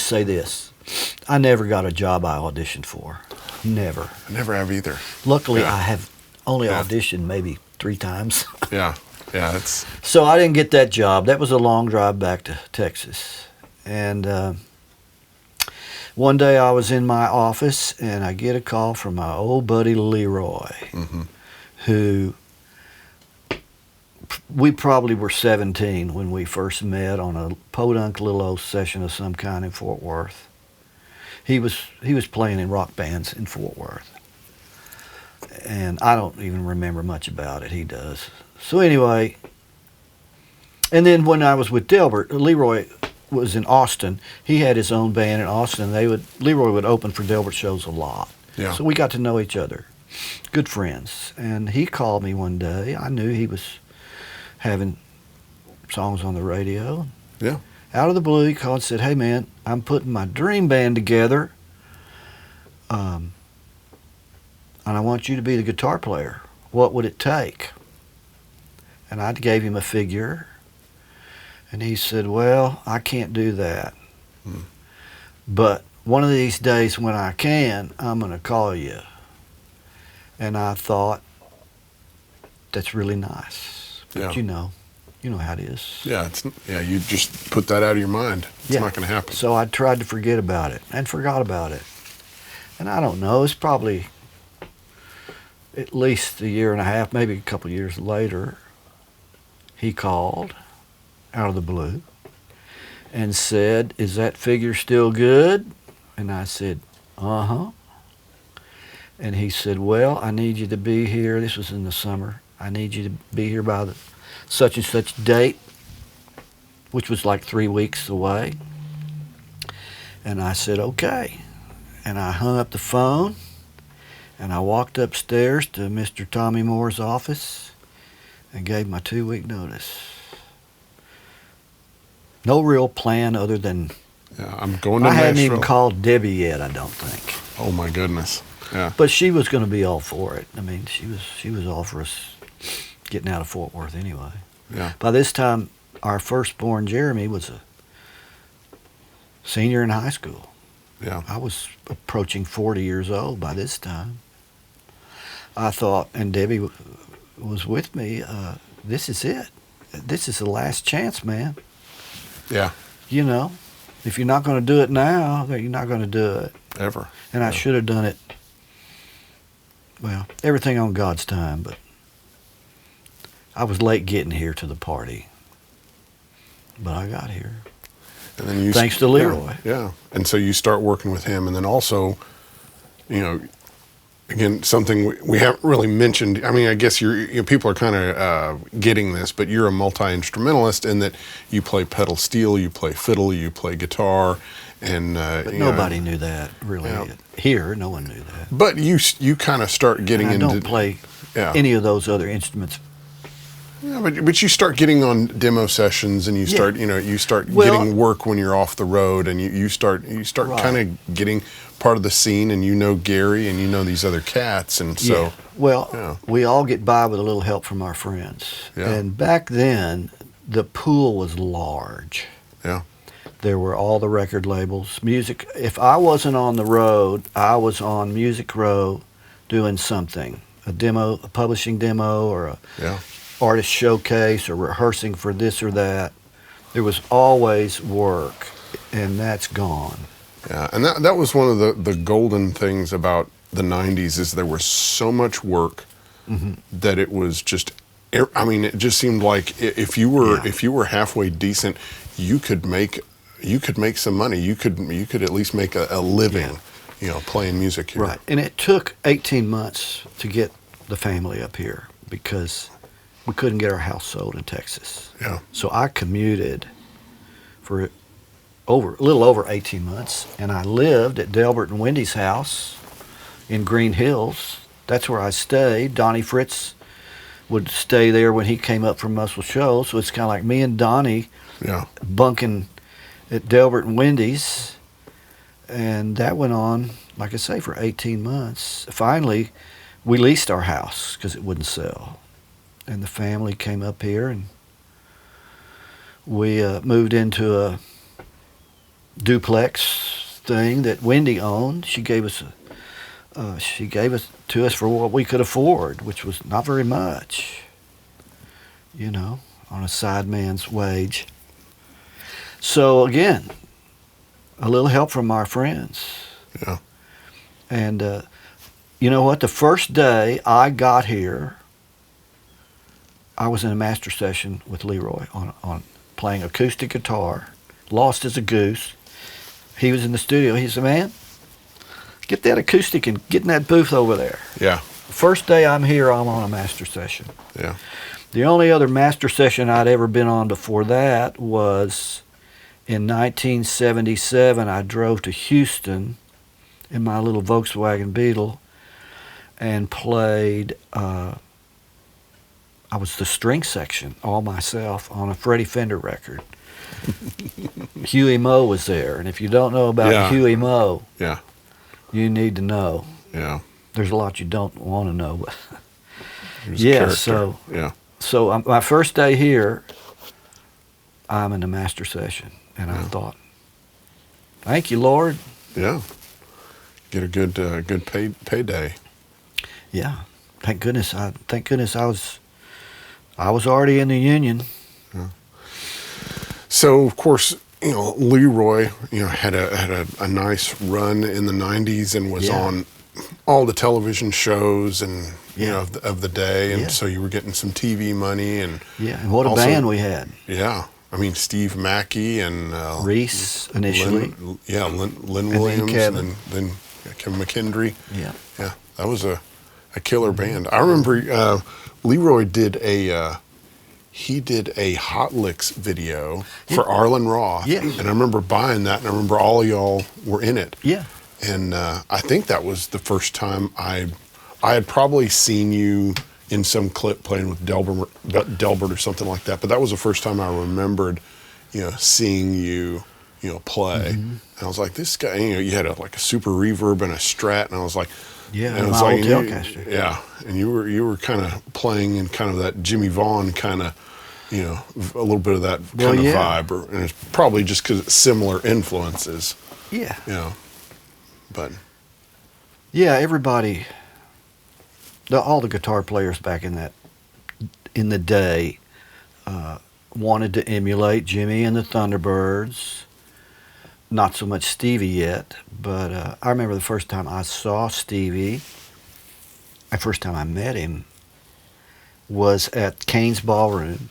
say this. I never got a job I auditioned for. Never. I never have either. Luckily, I have only auditioned maybe 3 times. Yeah. It's. So I didn't get that job. That was a long drive back to Texas. And One day I was in my office and I get a call from my old buddy Leroy, who we probably were 17 when we first met on a podunk little old session of some kind in Fort Worth. He was playing in rock bands in Fort Worth. And I don't even remember much about it. He does. So anyway, and then when I was with Delbert, Leroy was in Austin. He had his own band in Austin. Leroy would open for Delbert shows a lot. Yeah. So we got to know each other. Good friends. And he called me one day. I knew he was having songs on the radio. Yeah. Out of the blue, he called and said, "Hey man, I'm putting my dream band together. And I want you to be the guitar player. What would it take?" And I gave him a figure. And he said, "Well, I can't do that. But one of these days when I can, I'm going to call you." And I thought, that's really nice. But Yeah. you know how it is. Yeah, you just put that out of your mind. It's not going to happen. So I tried to forget about it and forgot about it. And I don't know, it's probably at least a year and a half, maybe a couple of years later, he called out of the blue and said, "Is that figure still good?" And I said, "Uh-huh." And he said, "Well, I need you to be here." This was in the summer. "I need you to be here by the such and such date," which was like 3 weeks away. And I said, "Okay." And I hung up the phone, and I walked upstairs to Mr. Tommy Moore's office and gave my 2-week notice. No real plan other than Yeah, I'm going to I hadn't Nashville. even called Debbie yet, I don't think. Oh my goodness. Yeah. But she was going to be all for it. I mean, she was all for us getting out of Fort Worth anyway. Yeah. By this time, our firstborn Jeremy was a senior in high school. Yeah. I was approaching 40 years old by this time. I thought, and Debbie was with me, this is it. This is the last chance, man. Yeah. You know, if you're not going to do it now, then you're not going to do it. Ever. And I should have done it, well, everything on God's time, but I was late getting here to the party. But I got here. And then Thanks to Leroy. Yeah. And so you start working with him, and then also, again, something we haven't really mentioned. I mean, I guess people are kind of getting this, but you're a multi-instrumentalist in that you play pedal steel, you play fiddle, you play guitar, and But nobody knew that, really. Yeah. Here, no one knew that. But you kind of start getting And I into don't play yeah. any of those other instruments. Yeah, but you start getting on demo sessions, and you start getting work when you're off the road, and you start Right. kind of getting part of the scene, and Gary, and these other cats, and so Yeah. Well, yeah. we all get by with a little help from our friends. Yeah. And back then, the pool was large. Yeah. There were all the record labels. Music, if I wasn't on the road, I was on Music Row doing something. A demo, a publishing demo, or a Yeah. artist showcase, or rehearsing for this or that. There was always work, and that's gone. Yeah, and that was one of the golden things about the 90s is there was so much work that it was just, I mean, it just seemed like if you were halfway decent, you could make some money. You could at least make a living, playing music here. Right, and it took 18 months to get the family up here because we couldn't get our house sold in Texas. Yeah. So I commuted for a little over 18 months, and I lived at Delbert and Wendy's house in Green Hills. That's where I stayed. Donnie Fritz would stay there when he came up from Muscle Shoals, so it's kind of like me and Donnie bunking at Delbert and Wendy's, and that went on, like I say, for 18 months. Finally, we leased our house because it wouldn't sell, and the family came up here, and we moved into a duplex thing that Wendy owned. She gave us to us for what we could afford, which was not very much, on a sideman's wage. So again, a little help from our friends. Yeah. And you know what? The first day I got here, I was in a master session with Leroy on playing acoustic guitar, lost as a goose. He was in the studio. He said, man, get that acoustic and get in that booth over there. Yeah. First day I'm here, I'm on a master session. Yeah. The only other master session I'd ever been on before that was in 1977. I drove to Houston in my little Volkswagen Beetle and played, I was the string section all myself on a Freddie Fender record. Huey Moe was there, and if you don't know about Huey Moe, Yeah. you need to know. Yeah. There's a lot you don't want to know. But He was a yeah, character. so my first day here, I'm in the master session, and I thought, thank you, Lord. Yeah. Get a good payday. Yeah, thank goodness. I was already in the union. Yeah. So of course, Leroy, had a nice run in the '90s and was on all the television shows and of the day, and so you were getting some TV money and and what a also, band we had. Yeah, I mean Steve Mackey and Reese initially. Lynn Williams, and then Kevin McKendry. Yeah, that was a killer band. I remember Leroy did a Hot Licks video for Arlen Roth, and I remember buying that, and I remember all of y'all were in it. Yeah. And I think that was the first time I had probably seen you in some clip playing with Delbert or something like that. But that was the first time I remembered, seeing you, play. And I was like, this guy, you had a super reverb and a Strat, and I was like, and it was my like, old Telecaster. Yeah, and you were kind of playing in kind of that Jimmy Vaughn kind of, a little bit of that kind of vibe, and it's probably just because it's similar influences. Yeah. But everybody, all the guitar players back in the day wanted to emulate Jimmy and the Thunderbirds. Not so much Stevie yet, but I remember the first time I saw Stevie, the first time I met him was at Kane's Ballroom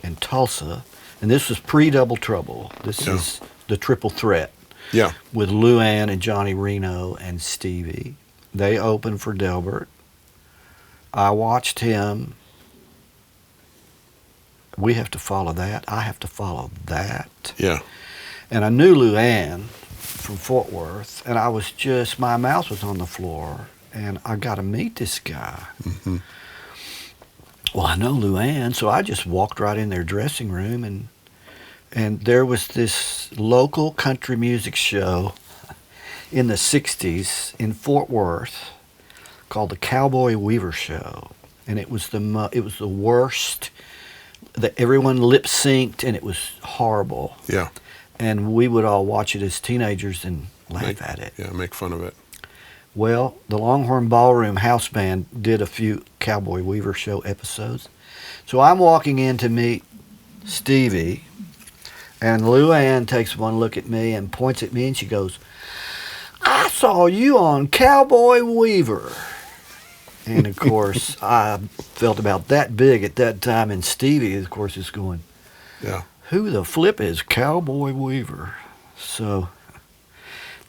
in Tulsa, and this was pre-Double Trouble. This is the Triple Threat. Yeah. With Luann and Johnny Reno and Stevie. They opened for Delbert. I watched him. We have to follow that. I have to follow that. Yeah. And I knew Luann from Fort Worth, and I was just, my mouth was on the floor, and I got to meet this guy. Mm-hmm. Well, I know Luann, so I just walked right in their dressing room, and there was this local country music show in the 60s in Fort Worth called the Cowboy Weaver Show. And it was the worst. Everyone lip synced, and it was horrible. Yeah. And we would all watch it as teenagers and laugh at it. Yeah, make fun of it. Well, the Longhorn Ballroom House Band did a few Cowboy Weaver Show episodes. So I'm walking in to meet Stevie, and Luann takes one look at me and points at me, and she goes, I saw you on Cowboy Weaver. And, of course, I felt about that big at that time, and Stevie, of course, is going, who the flip is Cowboy Weaver? So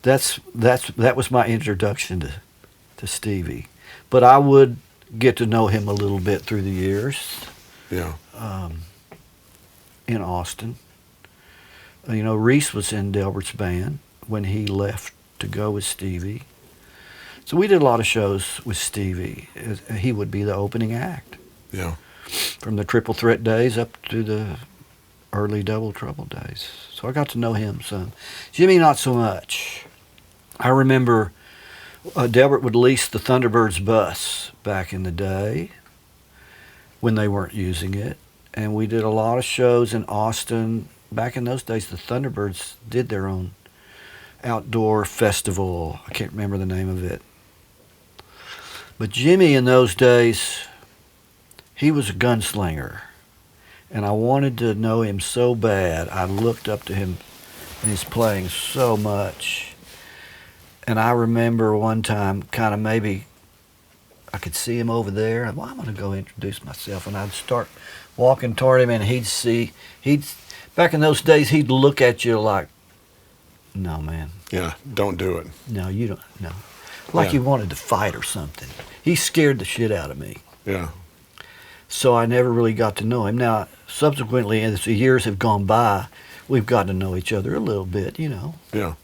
that was my introduction to Stevie. But I would get to know him a little bit through the years. Yeah. In Austin. Reese was in Delbert's band when he left to go with Stevie. So we did a lot of shows with Stevie. He would be the opening act. Yeah. From the Triple Threat days up to the early Double Trouble days. So I got to know him some. Jimmy, not so much. I remember Delbert would lease the Thunderbirds bus back in the day when they weren't using it. And we did a lot of shows in Austin. Back in those days, the Thunderbirds did their own outdoor festival. I can't remember the name of it. But Jimmy in those days, he was a gunslinger. And I wanted to know him so bad. I looked up to him and his playing so much. And I remember one time, kind of maybe I could see him over there, and well, I'm going to go introduce myself. And I'd start walking toward him, and back in those days, he'd look at you like, no, man. Yeah, don't do it. No, you don't, no. Like Yeah. he wanted to fight or something. He scared the shit out of me. Yeah. So I never really got to know him. Now, subsequently, as the years have gone by, we've got to know each other a little bit, you know. Yeah.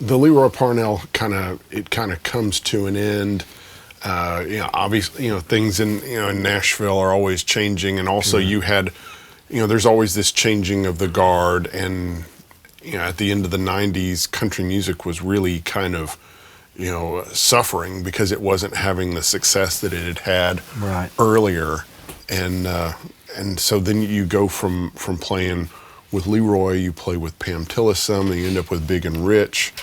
The Leroy Parnell kind of comes to an end. Obviously, things in Nashville are always changing, and also you had, there's always this changing of the guard, and at the end of the '90s, country music was really kind of, suffering because it wasn't having the success that it had Right. earlier, and so then you go from playing with Leroy, you play with Pam Tillis some, and you end up with Big and Rich.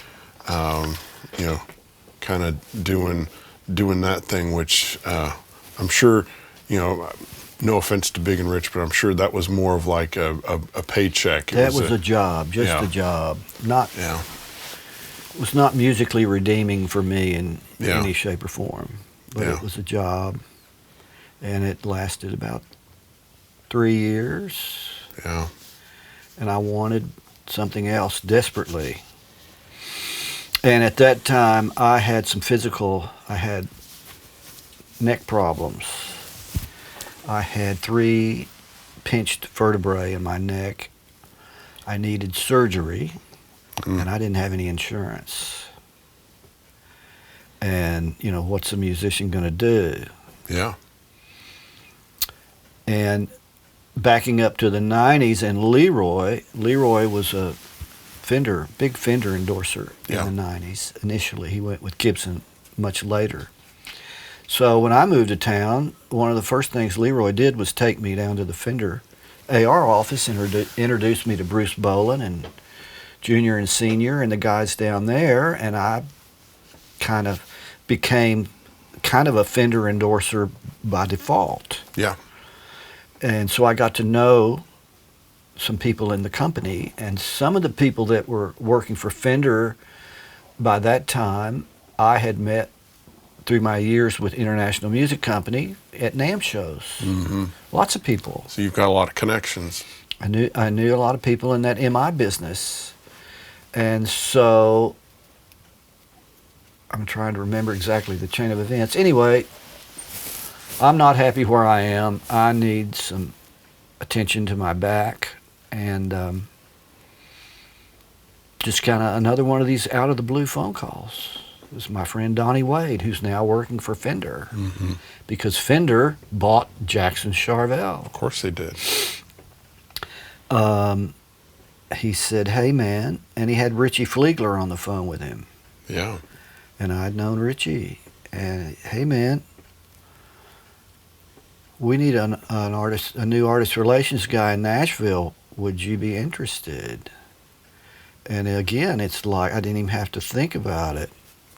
Kind of doing that thing, which I'm sure, no offense to Big and Rich, but I'm sure that was more of like a paycheck. That was a job, just Yeah. a job. Not, Yeah. it was not musically redeeming for me in Yeah. any shape or form, but Yeah. it was a job, and it lasted about 3 years, Yeah. and I wanted something else desperately. And at that time, I had I had neck problems. I had 3 pinched vertebrae in my neck. I needed surgery, and I didn't have any insurance. And, what's a musician going to do? Yeah. And backing up to the 90s, and Leroy was a big Fender endorser Yeah. in the 90s. Initially, he went with Gibson much later. So when I moved to town, one of the first things Leroy did was take me down to the Fender AR office and introduced me to Bruce Boland and Junior and Senior and the guys down there, and I kind of became kind of a Fender endorser by default. Yeah. And so I got to know some people in the company, and some of the people that were working for Fender by that time I had met through my years with International Music Company at NAMM shows. Mm-hmm. Lots of people. So you've got a lot of connections. I knew a lot of people in that MI business, and so I'm trying to remember exactly the chain of events. Anyway, I'm not happy where I am. I need some attention to my back, and just kind of another one of these out of the blue phone calls. It was my friend Donnie Wade, who's now working for Fender, because Fender bought Jackson Charvel. Of course they did. He said, "Hey man," and he had Richie Fleegler on the phone with him, Yeah. and I'd known Richie. And "Hey man, we need a new artist relations guy in Nashville. Would you be interested?" And again, it's like I didn't even have to think about it.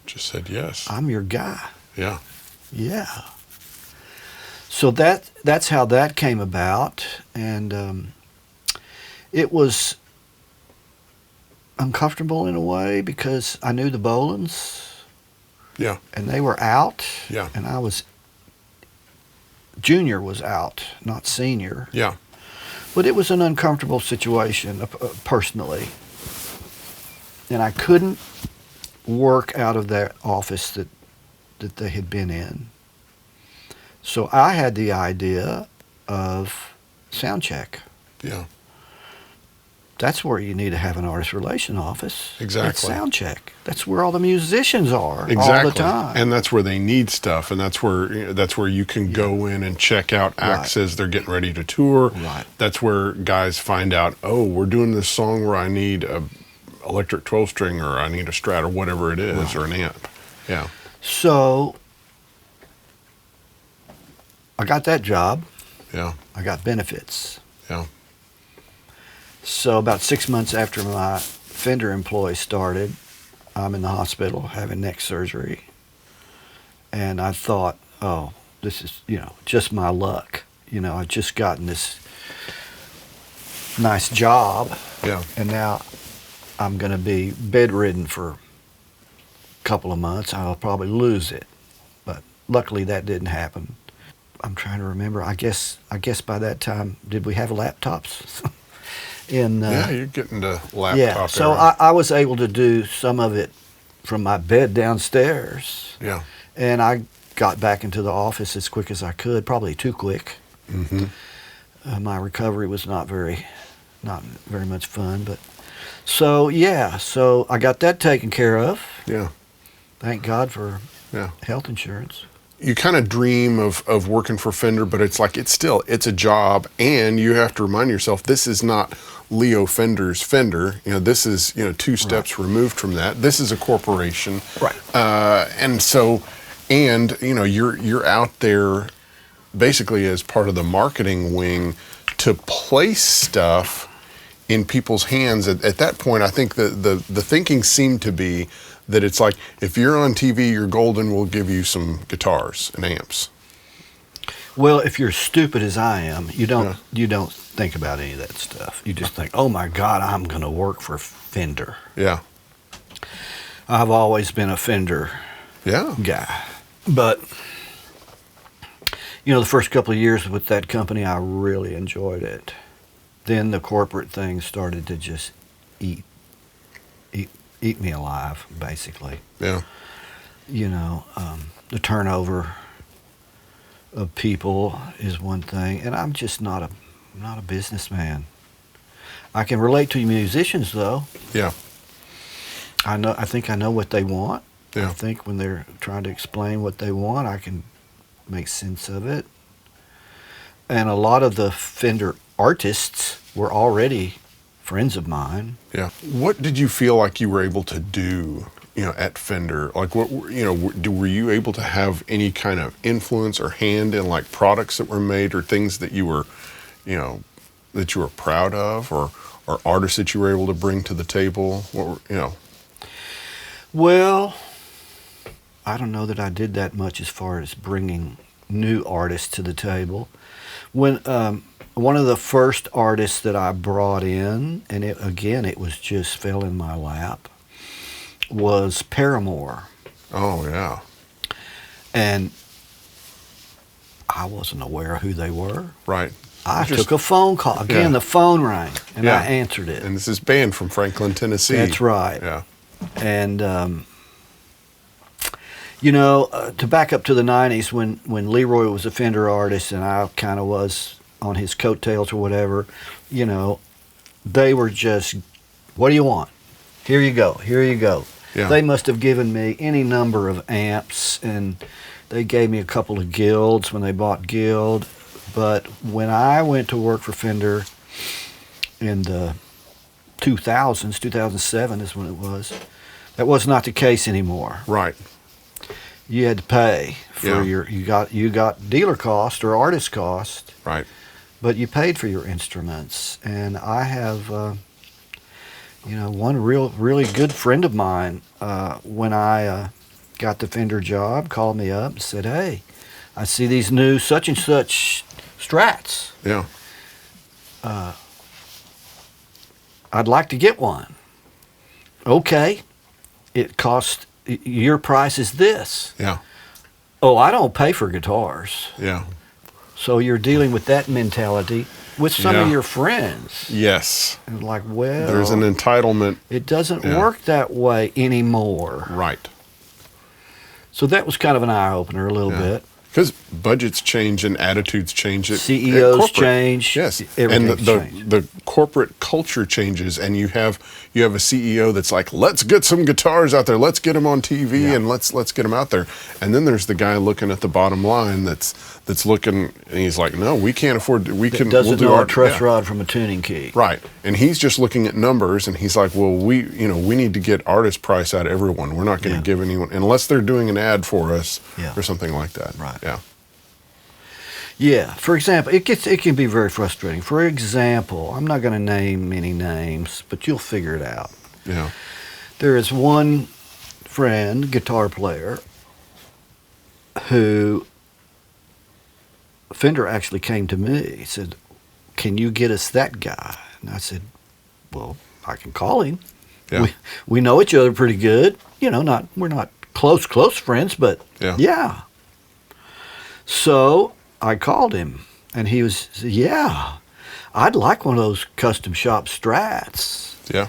Just said yes. I'm your guy. Yeah. Yeah. So that's how that came about, and it was uncomfortable in a way because I knew the Bolands. Yeah. And they were out. Yeah. And Junior was out, not Senior. Yeah. But it was an uncomfortable situation personally. And I couldn't work out of that office that they had been in. So I had the idea of sound check. Yeah. that's where you need to have an artist relation office. Exactly. It's sound check. That's where all the musicians are Exactly. all the time. And that's where they need stuff, and that's where you can go in and check out acts Right. as they're getting ready to tour. Right. That's where guys find out, oh, we're doing this song where I need a electric 12-string, or I need a Strat, or whatever it is, or an amp. Yeah. So I got that job. Yeah. I got benefits. Yeah. So about 6 months after my Fender employee started, I'm in the hospital having neck surgery. And I thought, oh, this is, just my luck. I've just gotten this nice job. Yeah. And now I'm going to be bedridden for a couple of months. I'll probably lose it. But luckily that didn't happen. I'm trying to remember. I guess by that time, did we have laptops? Yeah, you're getting to laptop. Yeah, so I was able to do some of it from my bed downstairs. Yeah. And I got back into the office as quick as I could, probably too quick. Mm-hmm. My recovery was not very much fun, but so I got that taken care of. Yeah. Thank God for Yeah. health insurance. You kind of dream of working for Fender, but it's like it's a job, and you have to remind yourself this is not Leo Fender's Fender. This is 2 steps removed from that. This is a corporation, Right. And so, you're out there basically as part of the marketing wing to place stuff in people's hands. At that point, I think the thinking seemed to be that it's like, if you're on TV, you're golden, we'll give you some guitars and amps. Well, if you're stupid as I am, you don't think about any of that stuff. You just think, oh my God, I'm going to work for Fender. Yeah. I've always been a Fender Yeah. guy. But, the first couple of years with that company, I really enjoyed it. Then the corporate thing started to just eat me alive, basically. Yeah. The turnover of people is one thing, and I'm just not a businessman. I can relate to musicians, though. Yeah. I think I know what they want. Yeah. I think when they're trying to explain what they want, I can make sense of it. And a lot of the Fender artists were already friends of mine. Yeah. What did you feel like you were able to do, at Fender? Like, what, were you able to have any kind of influence or hand in like products that were made, or things that you were, that you were proud of, or artists that you were able to bring to the table? What were, Well, I don't know that I did that much as far as bringing new artists to the table. When one of the first artists that I brought in, and it was just fell in my lap, was Paramore. Oh, yeah. And I wasn't aware of who they were. Right. I took a phone call. Again, the phone rang, and I answered it. And this is band from Franklin, Tennessee. That's right. Yeah. And, to back up to the 90s, when Leroy was a Fender artist and I kind of was on his coattails or whatever, they were just, what do you want? Here you go. Here you go. Yeah. They must have given me any number of amps, and they gave me a couple of Guilds when they bought Guild. But when I went to work for Fender in the 2000s, 2007 is when it was, that was not the case anymore. Right. You had to pay for you got dealer cost or artist cost. Right. But you paid for your instruments. And I have one really good friend of mine, when I got the Fender job, called me up and said, "Hey, I see these new such and such Strats. Yeah. I'd like to get one." Okay. It costs, your price is this. Yeah. Oh, I don't pay for guitars. Yeah. So you're dealing with that mentality with some of Yeah. your friends. Yes. And like, well, There's an entitlement. it doesn't work that way anymore. Right. So that was kind of an eye-opener a little bit. Because budgets change and attitudes change. CEOs corporate. change. Yes, Everything and the corporate culture changes, and you have a CEO that's like, let's get some guitars out there, let's get them on TV, and let's get them out there. And then there's the guy looking at the bottom line that's looking, and he's like, no, we can't afford. Doesn't we'll do know our a truss rod from a tuning key. Right, and he's just looking at numbers, and he's like, well, we need to get artist price out of everyone. We're not going to give anyone unless they're doing an ad for us or something like that. Right. Yeah. Yeah. For example, it can be very frustrating. For example, I'm not going to name any names, but you'll figure it out. Yeah. There is one friend, guitar player, who Fender actually came to me. He said, "Can you get us that guy?" And I said, "Well, I can call him. Yeah. We know each other pretty good. We're not close friends, but yeah." So I called him, and he said, "Yeah, I'd like one of those custom shop Strats." Yeah.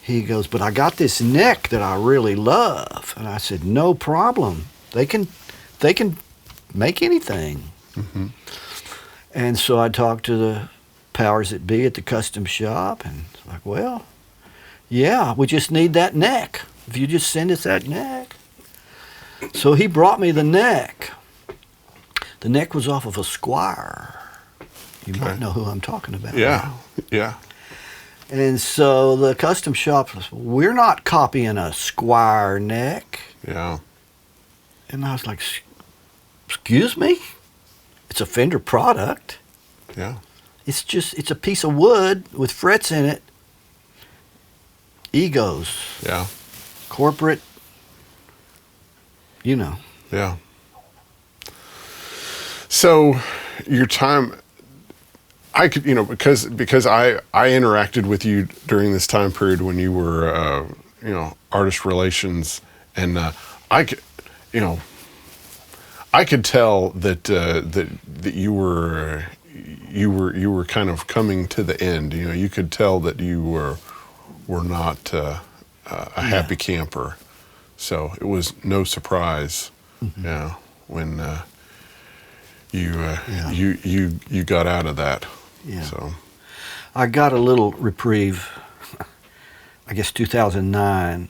He goes, "But I got this neck that I really love." And I said, "No problem. They can make anything." Mm-hmm. And so I talked to the powers that be at the custom shop, and it's like, "Well, yeah, we just need that neck. If you just send us that neck." So he brought me the neck. The neck was off of a Squire. You might know who I'm talking about. Yeah. Yeah. And so the custom shop was, "We're not copying a Squire neck." Yeah. And I was like, "Excuse me? It's a Fender product. Yeah. It's a piece of wood with frets in it." Egos. Yeah. Corporate. Yeah. So your time, I could, because I interacted with you during this time period when you were, artist relations, and I could, I could tell that you were kind of coming to the end. You could tell that you were not a happy camper. So it was no surprise, when you got out of that. Yeah. So I got a little reprieve. I guess 2009.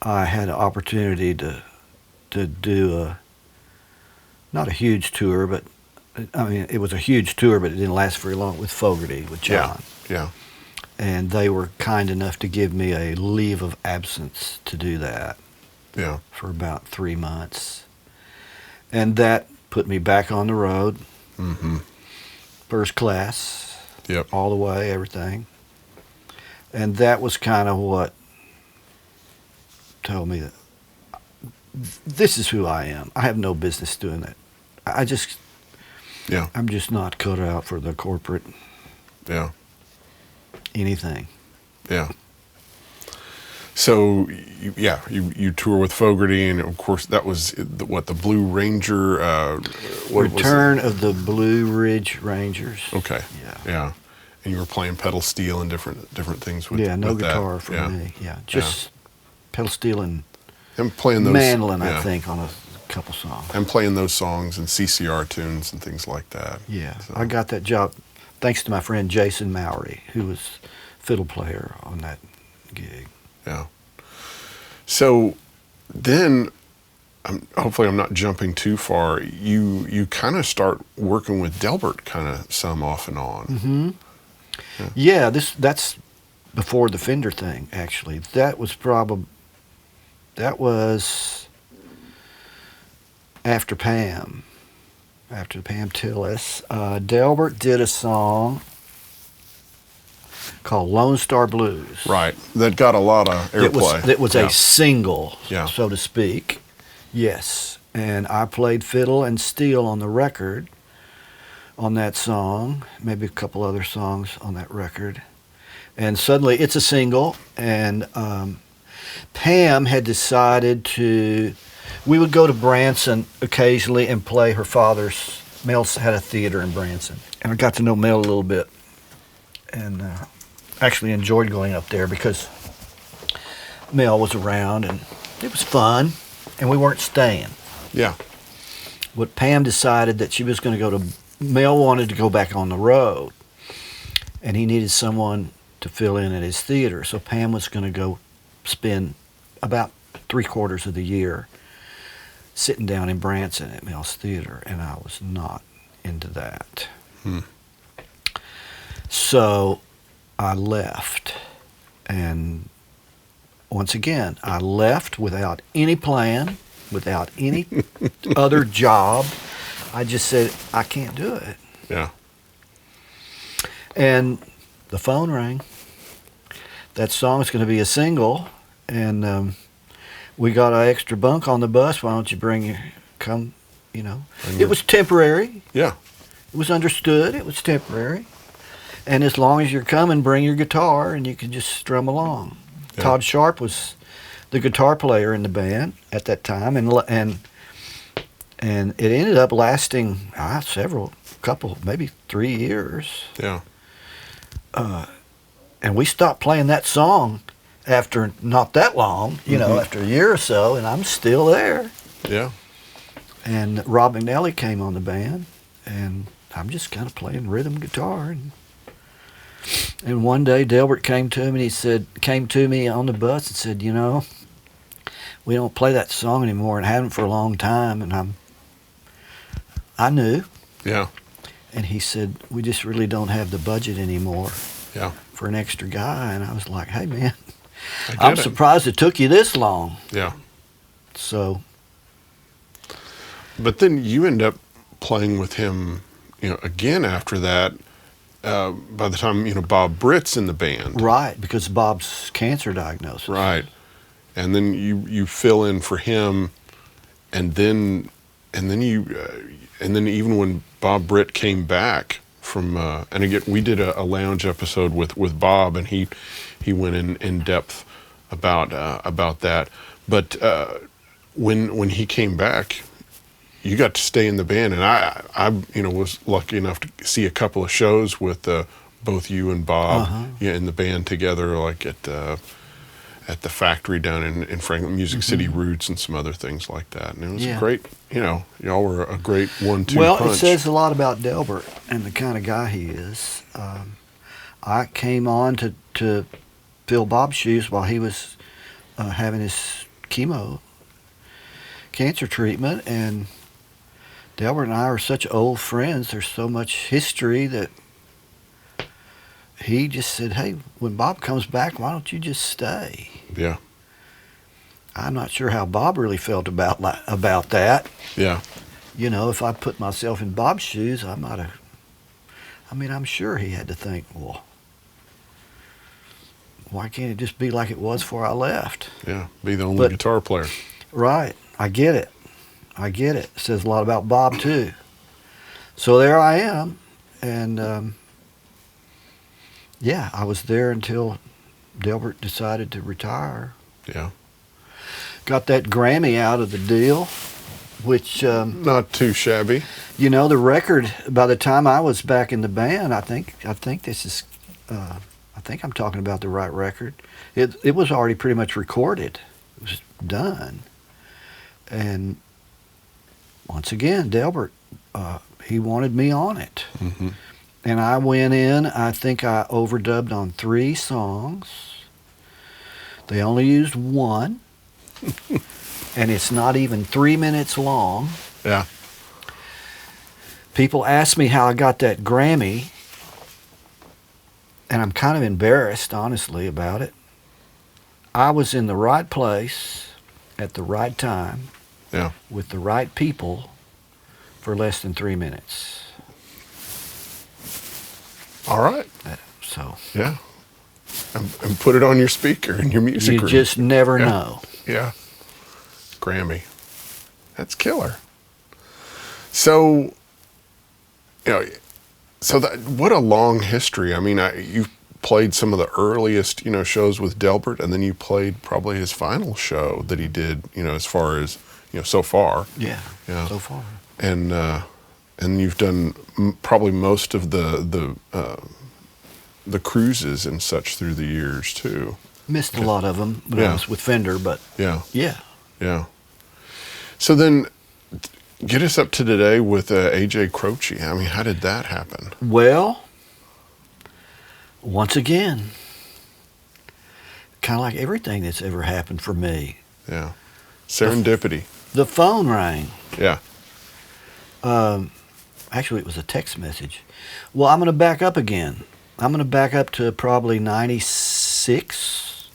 I had an opportunity to do not a huge tour, but it was a huge tour, but it didn't last very long with Fogerty, with John. Yeah. And they were kind enough to give me a leave of absence to do that. Yeah. For about 3 months. And that put me back on the road. Mm-hmm. First class. Yep. All the way, everything. And that was kind of what told me that this is who I am. I have no business doing that. I'm just not cut out for the corporate anything. Yeah. So, you tour with Fogerty, and of course that was the Blue Ranger. Return of the Blue Ridge Rangers. Okay. Yeah. And you were playing pedal steel and different things with no with guitar that. for me. Yeah, just pedal steel and playing those mandolin. I think on a couple songs. And playing those songs and CCR tunes and things like that. Yeah, so. I got that job thanks to my friend Jason Mowry, who was fiddle player on that gig. Yeah. So then, hopefully I'm not jumping too far. You kind of start working with Delbert kind of some off and on. Mm-hmm. Yeah, that's before the Fender thing, actually. That was after Pam. After Pam Tillis. Delbert did a song called Lone Star Blues. Right. That got a lot of airplay. It was a single, Yeah. so to speak. Yes. And I played fiddle and steel on the record on that song, maybe a couple other songs on that record. And suddenly it's a single, and Pam had decided we would go to Branson occasionally and play her father's. Mel had a theater in Branson. And I got to know Mel a little bit, and actually enjoyed going up there because Mel was around, and it was fun, and we weren't staying. Yeah. What Pam decided that she was going to go to, Mel wanted to go back on the road, and he needed someone to fill in at his theater. So Pam was going to go spend about 3/4 of the year sitting down in Branson at Mel's theater, and I was not into that. So I left, and once again, I left without any plan, without any other job. I just said, I can't do it. Yeah. And the phone rang. That song's going to be a single, and we got an extra bunk on the bus. Why don't you come, It was temporary. Yeah. It was understood. It was temporary. And as long as you're coming, bring your guitar, and you can just strum along. Yeah. Todd Sharp was the guitar player in the band at that time, and it ended up lasting maybe 3 years. Yeah. And we stopped playing that song after not that long, after a year or so, and I'm still there. Yeah. And Rob McNally came on the band, and I'm just kind of playing rhythm guitar. And one day Delbert came to me on the bus and said, we don't play that song anymore and haven't for a long time. And I knew. Yeah. And he said, we just really don't have the budget anymore. Yeah. For an extra guy. And I was like, hey man, I'm surprised it took you this long. Yeah. So. But then you end up playing with him, again after that. By the time Bob Britt's in the band, right? Because Bob's cancer diagnosis, right? And then you fill in for him, and then even when Bob Britt came back from, and again we did a lounge episode with Bob, and he went in depth about that. But when he came back, you got to stay in the band, and I was lucky enough to see a couple of shows with both you and Bob in the band together, like at the factory down in Franklin, Music City Roots, and some other things like that. And it was great. Y'all were a great 1-2 punch. Well, it says a lot about Delbert and the kind of guy he is. I came on to fill Bob's shoes while he was having his cancer treatment, and Delbert and I are such old friends. There's so much history that he just said, hey, when Bob comes back, why don't you just stay? Yeah. I'm not sure how Bob really felt about that. Yeah. If I put myself in Bob's shoes, I'm sure he had to think, well, why can't it just be like it was before I left? Yeah, be the only guitar player. Right. I get it. It says a lot about Bob, too. So there I am. And, I was there until Delbert decided to retire. Yeah. Got that Grammy out of the deal, which... not too shabby. The record, by the time I was back in the band, I think this is... I think I'm talking about the right record. It was already pretty much recorded. It was done. And... once again, Delbert, he wanted me on it. Mm-hmm. And I went in, I think I overdubbed on 3 songs. They only used 1. And it's not even 3 minutes long. Yeah. People ask me how I got that Grammy, and I'm kind of embarrassed, honestly, about it. I was in the right place at the right time. Yeah. With the right people for less than 3 minutes. All right. So. Yeah. And put it on your speaker in your music room. You just never know. Yeah. Grammy. That's killer. So, what a long history. I mean, you've played some of the earliest, shows with Delbert, and then you played probably his final show that he did, as far as, so far. Yeah. So far. And you've done probably most of the cruises and such through the years too. Missed a lot of them when I was with Fender, but yeah. Yeah. Yeah. So then, Get us up to today with AJ Croce. I mean, how did that happen? Well, once again, kind of like everything that's ever happened for me. Yeah. Serendipity. The phone rang. Yeah. Actually, it was a text message. Well, I'm going to back up again. I'm going to back up to probably 96.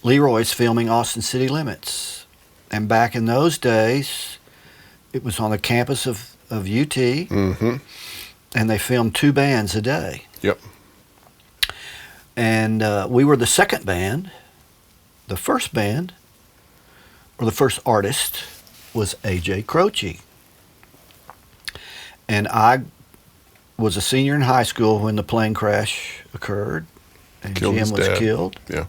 Leroy's filming Austin City Limits. And back in those days, it was on the campus of UT, Mm-hmm. and they filmed 2 bands a day. Yep. And we were the second band. The first band, or the first artist, was AJ Croce. And I was a senior in high school when the plane crash occurred, and Killed Jim his was dad. killed. Yeah.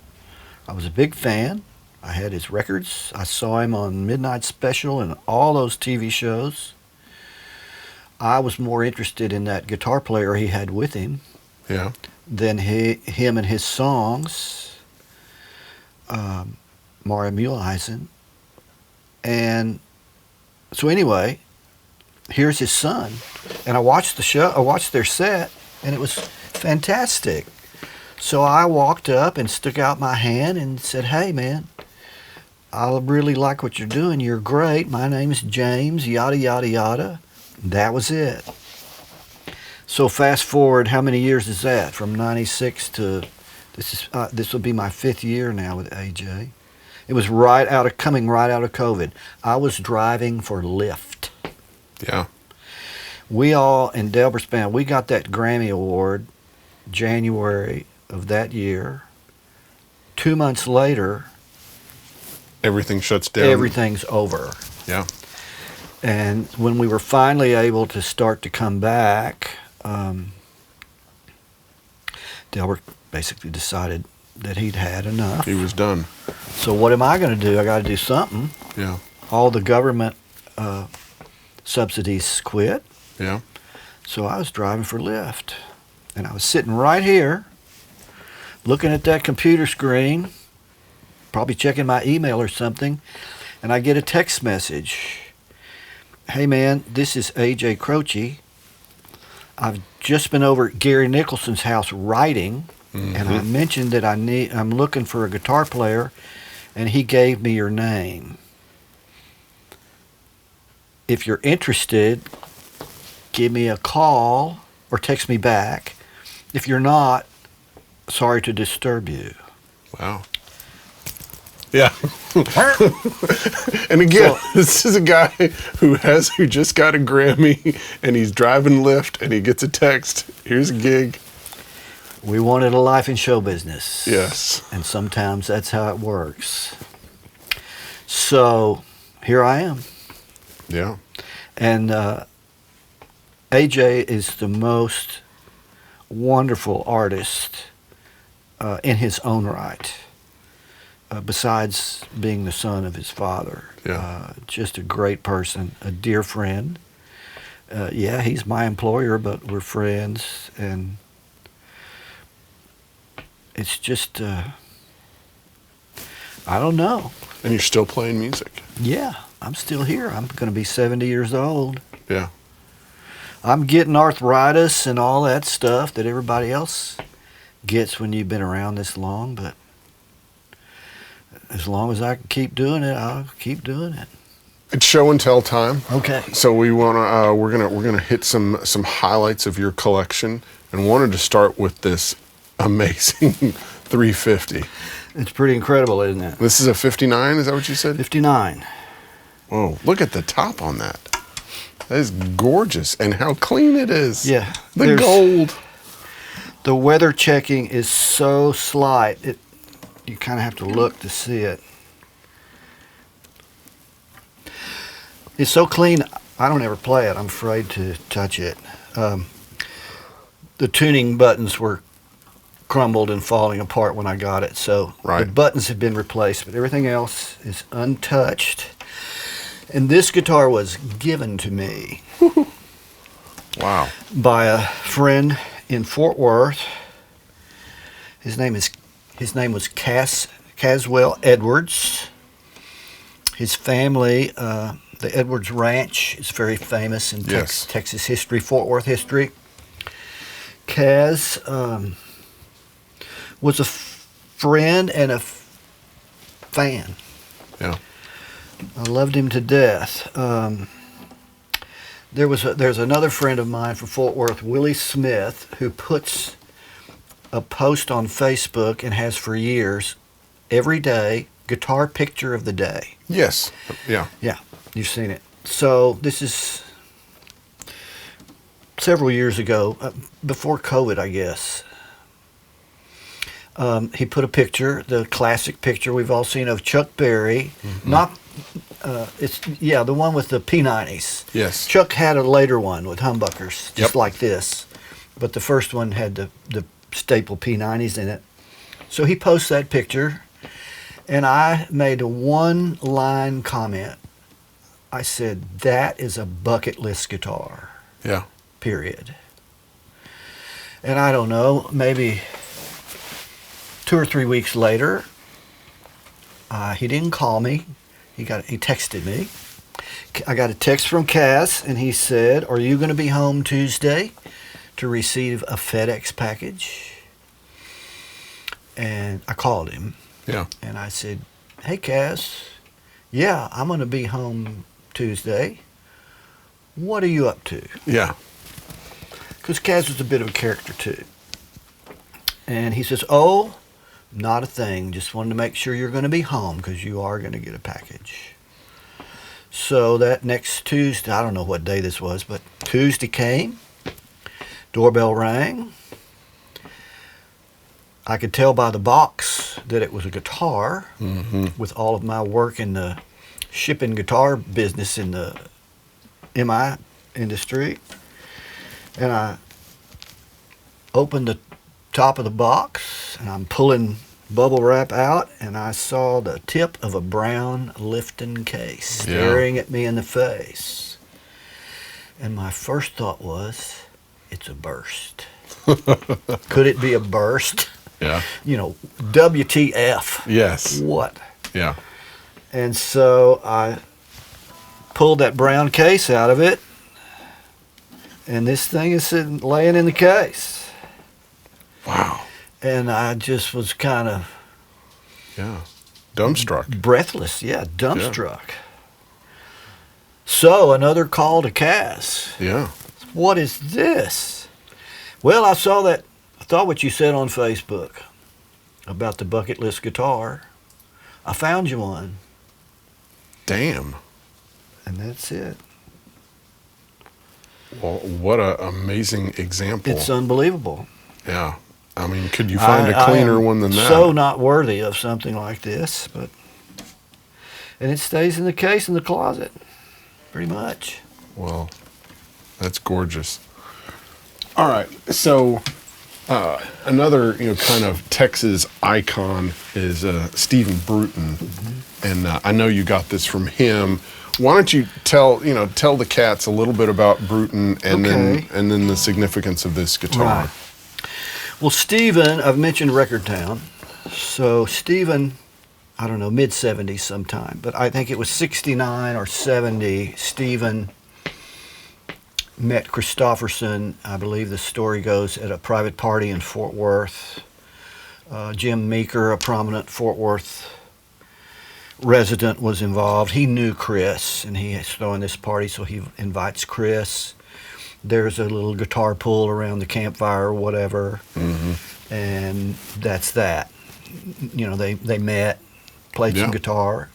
I was a big fan. I had his records. I saw him on Midnight Special and all those TV shows. I was more interested in that guitar player he had with him Yeah. than him and his songs, Mario Muleisen. And so anyway, here's his son. And I watched the show, I watched their set, and it was fantastic. So I walked up and stuck out my hand and said, "Hey, man, I really like what you're doing. You're great. My name's James, yada, yada, yada." That was it. So fast forward, how many years is that? From 96 to, this will be my 5th year now with AJ. It was coming right out of COVID. I was driving for Lyft. Yeah. We all, in Delbert's band, we got that Grammy Award January of that year. 2 months later, Everything shuts down. everything's over. Yeah. And when we were finally able to start to come back, Delbert basically decided that he'd had enough. He was done. So what am I going to do? I got to do something. Yeah. All the government subsidies quit. Yeah. So I was driving for Lyft. And I was sitting right here, looking at that computer screen, probably checking my email or something, and I get a text message. "Hey man, this is AJ Croce. I've just been over at Gary Nicholson's house writing, and I mentioned that I'm looking for a guitar player, and he gave me your name. If you're interested, give me a call or text me back. If you're not, sorry to disturb you." Wow. Yeah. And again, this is a guy who just got a Grammy, and he's driving Lyft, and he gets a text. Here's a gig. We wanted a life in show business. Yes. And sometimes that's how it works. So here I am. Yeah. And AJ is the most wonderful artist in his own right. Besides being the son of his father. Yeah. Just a great person, a dear friend. Yeah, he's my employer, but we're friends. And it's just, I don't know. And you're still playing music. Yeah, I'm still here. I'm going to be 70 years old. Yeah. I'm getting arthritis and all that stuff that everybody else gets when you've been around this long, but as long as I can keep doing it, I'll keep doing it. It's show and tell time. Okay. So we're gonna hit some highlights of your collection, and wanted to start with this amazing 350. It's pretty incredible, isn't it? This is a 59. Is that what you said? 59. Whoa! Look at the top on that. That is gorgeous, and how clean it is. Yeah. The gold. The weather checking is so slight. You kind of have to look to see it. It's so clean, I don't ever play it. I'm afraid to touch it. The tuning buttons were crumbled and falling apart when I got it, so Right. the buttons have been replaced, but everything else is untouched. And this guitar was given to me Wow. by a friend in Fort Worth. His name was Caswell Edwards. His family, the Edwards Ranch, is very famous in Yes. Texas history, Fort Worth history. Kaz was a friend and a fan. Yeah. I loved him to death. There's another friend of mine from Fort Worth, Willie Smith, who puts a post on Facebook and has for years, every day, guitar picture of the day. Yes. Yeah. Yeah, you've seen it. So this is several years ago, before COVID, I guess. He put a picture, the classic picture we've all seen of Chuck Berry, not. The one with the P90s. Yes. Chuck had a later one with humbuckers, just Yep. like this, but the first one had the staple P90s in it. So he posts that picture, and I made a one-line comment. I said, "That is a bucket list guitar." Yeah. Period. And I don't know, maybe 2 or 3 weeks later, he didn't call me. He texted me. I got a text from Kaz, and he said, "Are you going to be home Tuesday to receive a FedEx package?" And I called him, Yeah. and I said, "Hey, Kaz, yeah, I'm going to be home Tuesday. What are you up to?" Yeah. Because Kaz was a bit of a character, too. And he says, "Oh, not a thing. Just wanted to make sure you're going to be home because you are going to get a package." So that next Tuesday, I don't know what day this was, but Tuesday came. Doorbell rang. I could tell by the box that it was a guitar, with all of my work in the shipping guitar business in the MI industry. And I opened the top of the box, and I'm pulling bubble wrap out, and I saw the tip of a brown Lifton case staring at me in the face. And my first thought was, it's a burst. Could it be a burst? Yeah. You know, WTF. Yes. What? Yeah. And so I pulled that brown case out of it, and this thing is sitting, laying in the case. Wow. And I just was kind of Yeah. Dumbstruck. breathless, dumbstruck. So another call to Kaz. Yeah. What is this? Well, I thought what you said on Facebook about the bucket list guitar. I found you one. Damn. And that's it. Well, what an amazing example. It's unbelievable. Yeah. I mean, could you find a cleaner one than that? So not worthy of something like this, and it stays in the case in the closet, pretty much. Well, that's gorgeous. All right, so another kind of Texas icon is Stephen Bruton, and I know you got this from him. Why don't you tell the cats a little bit about Bruton and then the significance of this guitar? Right. Well, Stephen, I've mentioned Record Town. So Stephen, I don't know, mid-70s sometime, but I think it was 69 or 70, Stephen met Christofferson, I believe the story goes, at a private party in Fort Worth. Jim Meeker, a prominent Fort Worth resident, was involved. He knew Chris, and he is throwing this party, so he invites Chris. There's a little guitar pull around the campfire or whatever, and that's that. You know, they met, played some guitar,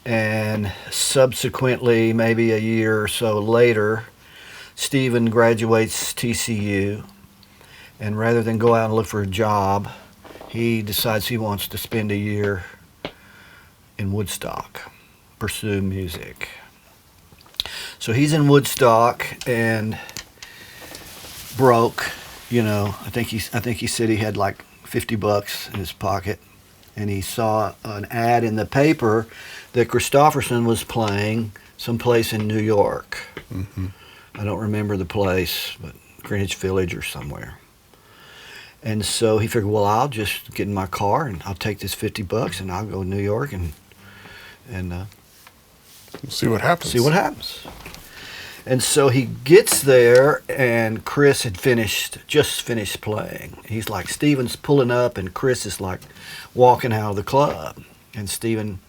and subsequently, maybe a year or so later, Stephen graduates TCU, and rather than go out and look for a job, he decides he wants to spend a year in Woodstock, pursue music. So he's in Woodstock and broke, I think he said he had like $50 in his pocket, and he saw an ad in the paper that Christofferson was playing someplace in New York. I don't remember the place, but Greenwich Village or somewhere. And so he figured, well, I'll just get in my car and I'll take this $50 and I'll go to New York and We'll see what happens. See what happens. And so he gets there, and Chris had just finished playing. He's like, Steven's pulling up, and Chris is like walking out of the club. And Steven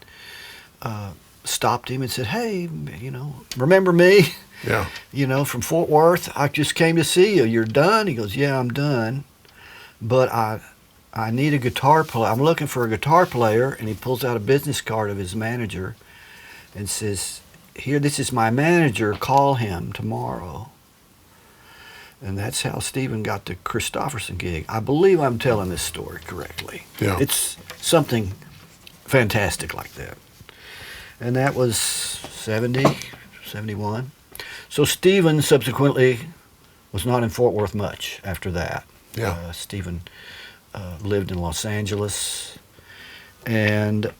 stopped him and said, hey, remember me? Yeah. From Fort Worth. I just came to see you. You're done? He goes, yeah, I'm done. But I need a guitar player. I'm looking for a guitar player. And he pulls out a business card of his manager and says, here, this is my manager. Call him tomorrow. And that's how Steven got the Christofferson gig. I believe I'm telling this story correctly. Yeah. It's something fantastic like that. And that was 70, 71. So Steven subsequently was not in Fort Worth much after that. Yeah. Steven lived in Los Angeles. And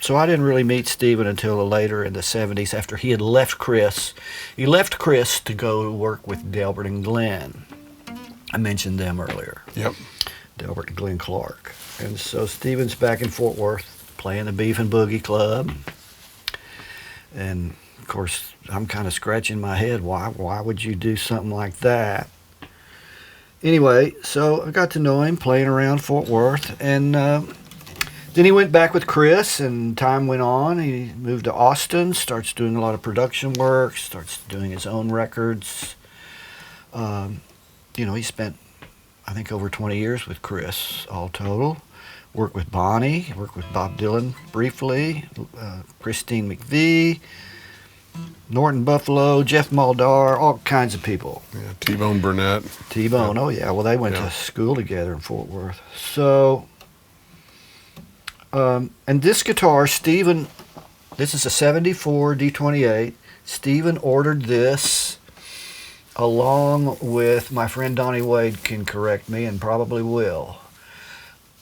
so I didn't really meet Steven until later in the 70s after he had left Chris. He left Chris to go work with Delbert and Glenn. I mentioned them earlier. Yep. Delbert and Glenn Clark. And so Steven's back in Fort Worth playing the Beef and Boogie Club. And of course, I'm kind of scratching my head. Why would you do something like that? Anyway, so I got to know him playing around Fort Worth. And then he went back with Chris, and time went on. He moved to Austin, starts doing a lot of production work, starts doing his own records. He spent, I think, over 20 years with Chris, all total. Worked with Bonnie, worked with Bob Dylan briefly, Christine McVie, Norton Buffalo, Jeff Muldar, all kinds of people. Yeah, T-Bone Burnett. T-Bone, oh yeah. Well, they went to school together in Fort Worth. So... and this guitar, Steven, this is a 74 D28. Steven ordered this along with, my friend Donnie Wade can correct me and probably will.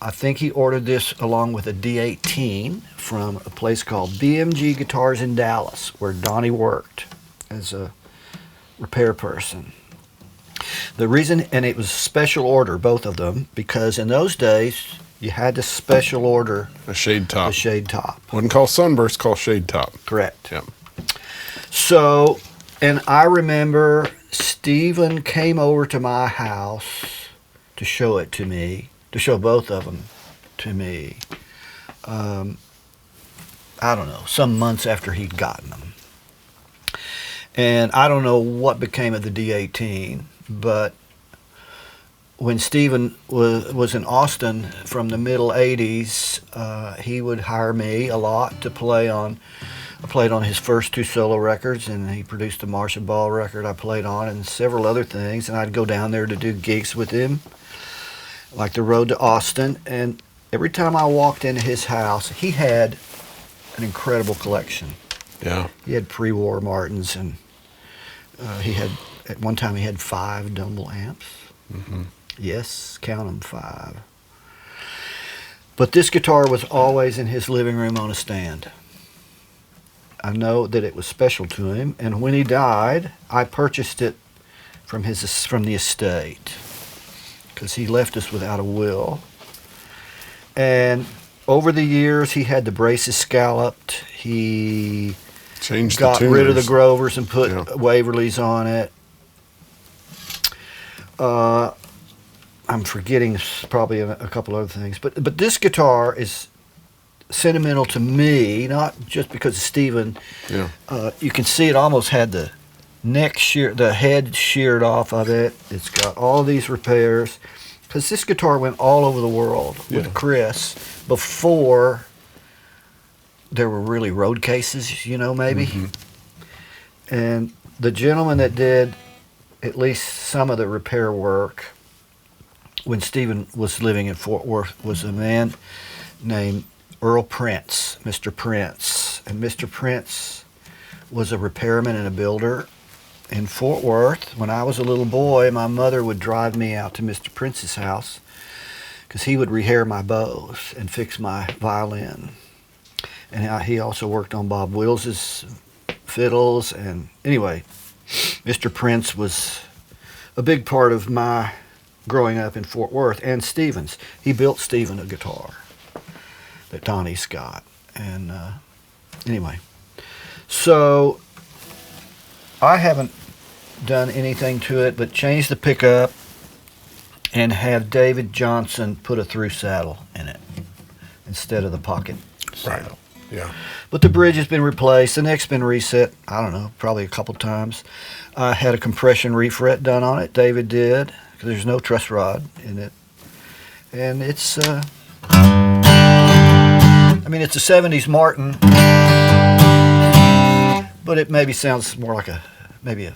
I think he ordered this along with a D18 from a place called BMG Guitars in Dallas, where Donnie worked as a repair person. The reason, and it was a special order, both of them, because in those days, you had to special order a shade top. The shade top. Wasn't called Sunburst, called shade top. Correct. Yep. So, and I remember Steven came over to my house to show it to me, to show both of them to me. I don't know, some months after he'd gotten them. And I don't know what became of the D18, but when Steven was in Austin from the middle 80s, he would hire me a lot to play on. I played on his first two solo records, and he produced a Marcia Ball record I played on, and several other things. And I'd go down there to do gigs with him, like the road to Austin. And every time I walked into his house, he had an incredible collection. Yeah. He had pre-war Martins, and he had, at one time, he had 5 Dumble amps. Mm-hmm. Yes, count them, 5. But this guitar was always in his living room on a stand. I know that it was special to him, and when he died, I purchased it from the estate, because he left us without a will. And over the years, he had the braces scalloped. He got rid of the Grovers and put Waverleys on it. I'm forgetting probably a couple other things, but this guitar is sentimental to me, not just because of Steven. Yeah. You can see it almost had the the head sheared off of it. It's got all these repairs, because this guitar went all over the world with Chris before there were really road cases, maybe. Mm-hmm. And the gentleman that did at least some of the repair work when Steven was living in Fort Worth was a man named Earl Prince, Mr. Prince. And Mr. Prince was a repairman and a builder in Fort Worth. When I was a little boy, my mother would drive me out to Mr. Prince's house because he would rehair my bows and fix my violin. And he also worked on Bob Wills's fiddles. And anyway, Mr. Prince was a big part of my growing up in Fort Worth, and Steven's. He built Steven a guitar that Donnie's got. And anyway, So I haven't done anything to it but change the pickup and have David Johnson put a through saddle in it instead of the pocket saddle. Yeah. But the bridge has been replaced. The neck's been reset, I don't know, probably a couple times. I had a compression refret done on it. David did, because there's no truss rod in it. And it's, it's a 70s Martin, but it maybe sounds more like maybe a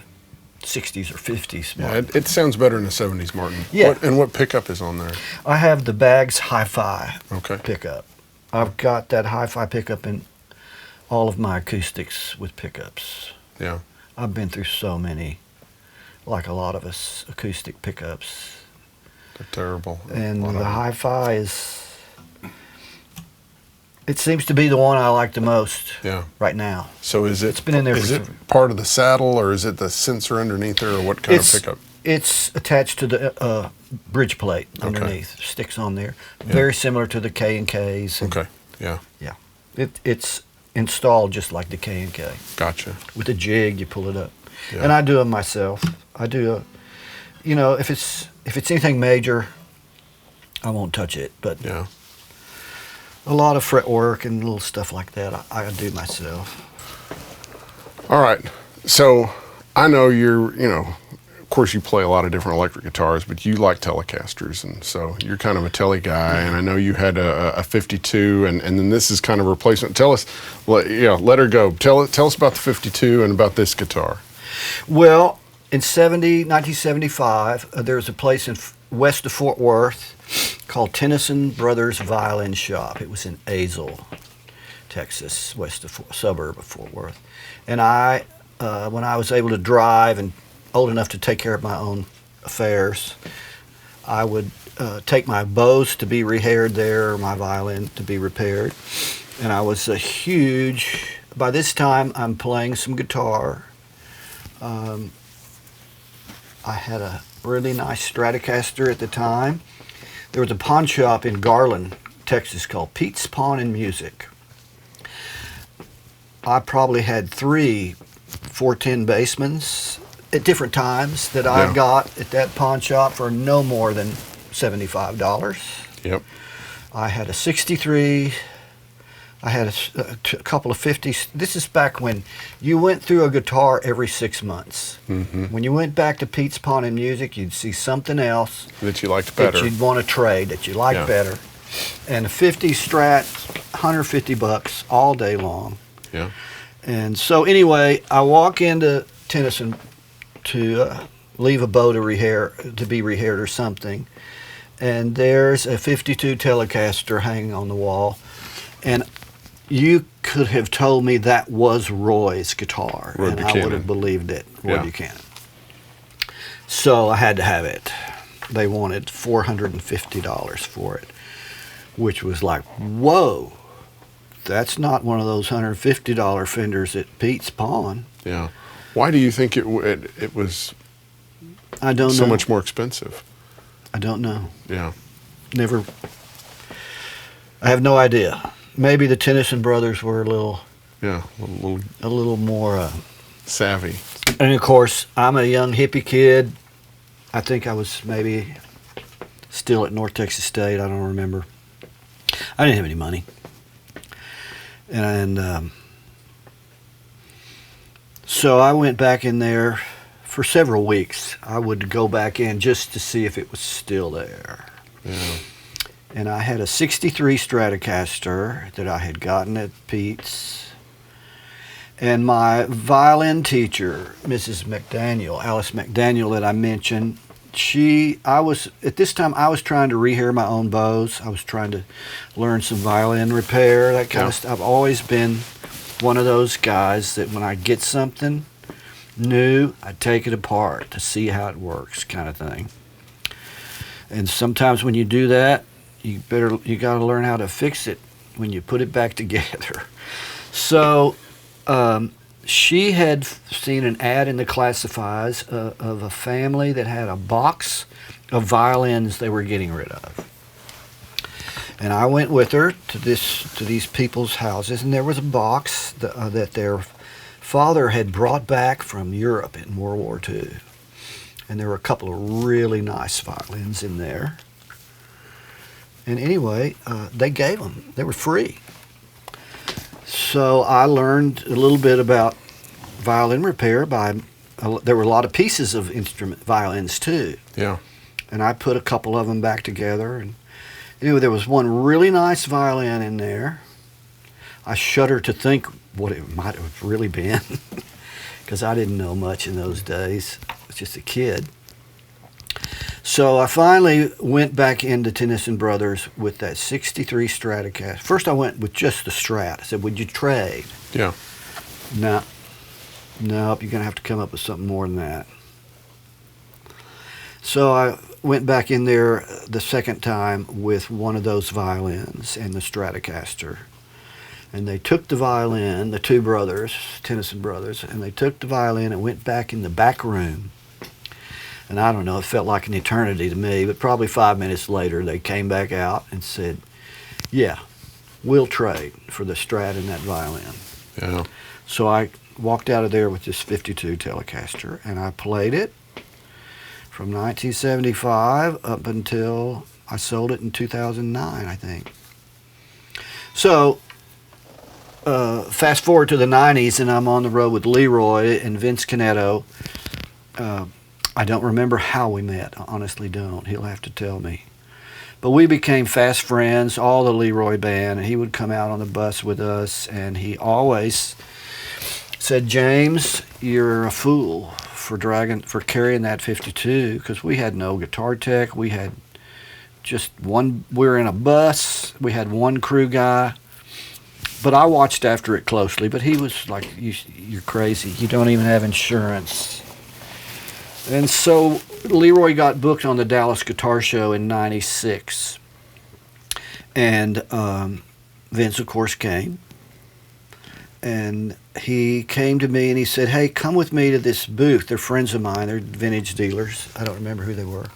60s or 50s Martin. Yeah, it sounds better than a 70s Martin. Yeah. What pickup is on there? I have the Baggs Hi-Fi Okay. pickup. I've got that Hi-Fi pickup in all of my acoustics with pickups. Yeah. I've been through so many, like a lot of us, acoustic pickups. They're terrible. And the Hi-Fi it seems to be the one I like the most right now. So it's been in there is it part of the saddle, or is it the sensor underneath there, or what kind of pickup? It's attached to the bridge plate underneath. Sticks on there. Yeah. Very similar to the K&Ks. Okay, yeah. Yeah. It's installed just like the K&K. Gotcha. With a jig, you pull it up. Yeah. And I do them myself. I do if it's anything major, I won't touch it. But yeah. A lot of fret work and little stuff like that, I do myself. All right. So I know of course you play a lot of different electric guitars, but you like Telecasters, and so you're kind of a Tele guy, and I know you had a 52, and then this is kind of a replacement. Tell us, let her go. Tell us about the 52 and about this guitar. Well, in 1975, there was a place west of Fort Worth called Tennyson Brothers Violin Shop. It was in Azle, Texas, suburb of Fort Worth. And when I was able to drive and old enough to take care of my own affairs, I would take my bows to be rehaired there, or my violin to be repaired. And I was by this time I'm playing some guitar. I had a really nice Stratocaster at the time. There was a pawn shop in Garland, Texas called Pete's Pawn and Music. I probably had 3 410 Bassmans at different times that I got at that pawn shop for no more than $75. Yep. I had a 63. I had a couple of 50s. This is back when you went through a guitar every 6 months. Mm-hmm. When you went back to Pete's Pawn and Music, you'd see something else that you liked better, that you'd want to trade, that you liked better. And a 50 Strat, $150 all day long. Yeah. And so anyway, I walk into Tennyson to leave a bow to be rehaired or something, and there's a 52 Telecaster hanging on the wall, and you could have told me that was Roy's guitar, Roy and Buchanan. I would have believed it, Roy Buchanan. So I had to have it. They wanted $450 for it, which was like, whoa, that's not one of those $150 Fenders at Pete's Pawn. Yeah. Why do you think it was I don't know. So much more expensive? I don't know. Yeah. Never. I have no idea. Maybe the Tennyson brothers were a little more savvy. And of course, I'm a young hippie kid. I think I was maybe still at North Texas State. I don't remember. I didn't have any money, and so I went back in there for several weeks. I would go back in just to see if it was still there. Yeah. And I had a 63 Stratocaster that I had gotten at Pete's. And my violin teacher, Mrs. McDaniel, Alice McDaniel that I mentioned, at this time I was trying to rehair my own bows. I was trying to learn some violin repair, that kind of stuff. I've always been one of those guys that when I get something new, I take it apart to see how it works, kind of thing. And sometimes when you do that, you got to learn how to fix it when you put it back together. So she had seen an ad in the classifieds of a family that had a box of violins they were getting rid of. And I went with her to these people's houses, and there was a box that their father had brought back from Europe in World War II. And there were a couple of really nice violins in there. And anyway, they gave them. They were free. So I learned a little bit about violin repair there were a lot of pieces of violins too. Yeah. And I put a couple of them back together. And anyway, there was one really nice violin in there. I shudder to think what it might have really been, because I didn't know much in those days. I was just a kid. So I finally went back into Tennyson Brothers with that 63 Stratocaster. First I went with just the Strat. I said, would you trade? Yeah. No. Nope, you're going to have to come up with something more than that. So I went back in there the second time with one of those violins and the Stratocaster. And they took the violin, the two brothers, Tennyson Brothers, and they took the violin and went back in the back room. And I don't know, it felt like an eternity to me, but probably 5 minutes later they came back out and said, yeah, we'll trade for the Strat and that violin. Yeah. So I walked out of there with this 52 Telecaster, and I played it from 1975 up until I sold it in 2009, I think. So fast forward to the 90s, and I'm on the road with Leroy and Vince Canetto. I don't remember how we met. I honestly don't. He'll have to tell me. But we became fast friends, all the Leroy band, and he would come out on the bus with us, and he always said, James, you're a fool for carrying that 52, because we had no guitar tech. We had just one. We were in a bus. We had one crew guy. But I watched after it closely. But he was like, you're crazy. You don't even have insurance. And so Leroy got booked on the Dallas Guitar Show in '96. And Vince, of course, came. And he came to me and he said, hey, come with me to this booth. They're friends of mine. They're vintage dealers. I don't remember who they were.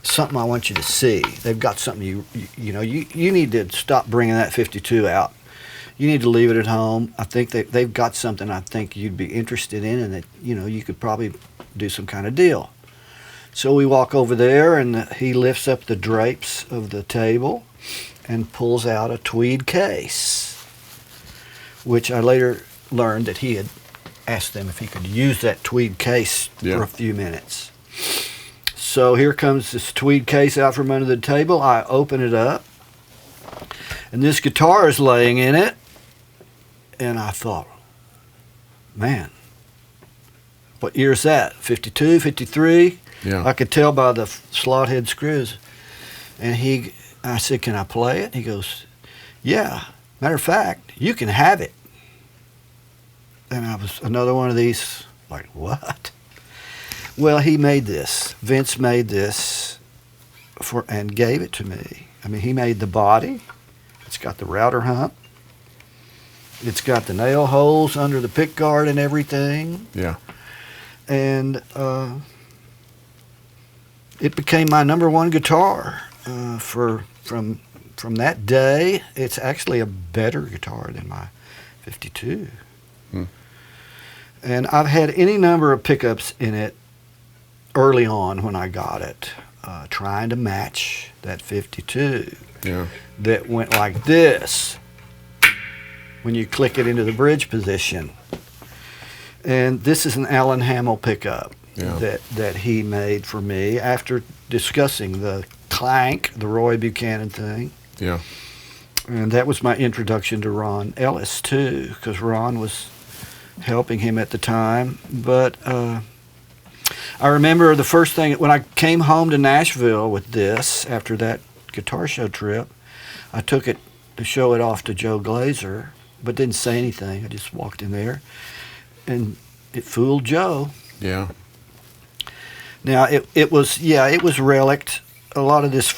Something I want you to see. They've got something you need to stop bringing that 52 out. You need to leave it at home. I think they've got something I think you'd be interested in, and that you could probably do some kind of deal. So we walk over there, and he lifts up the drapes of the table and pulls out a tweed case, which I later learned that he had asked them if he could use that tweed case for a few minutes. So here comes this tweed case out from under the table. I open it up, and this guitar is laying in it. And I thought, man, what year is that? 52, 53? Yeah. I could tell by the slot head screws. And I said, can I play it? He goes, yeah. Matter of fact, you can have it. And I was another one of these, like, what? Well, he made this. Vince made this and gave it to me. I mean, he made the body. It's got the router hump. It's got the nail holes under the pick guard and everything. Yeah. And it became my number one guitar from that day. It's actually a better guitar than my 52. And I've had any number of pickups in it early on when I got it, trying to match that 52. Yeah. That went like this when you click it into the bridge position. And this is an Alan Hamill pickup that he made for me after discussing the Clank, the Roy Buchanan thing. Yeah. And that was my introduction to Ron Ellis, too, because Ron was helping him at the time. But I remember the first thing, when I came home to Nashville with this, after that guitar show trip, I took it to show it off to Joe Glazer, but didn't say anything. I just walked in there, and it fooled Joe. Yeah. Now, it was relicked. A lot of this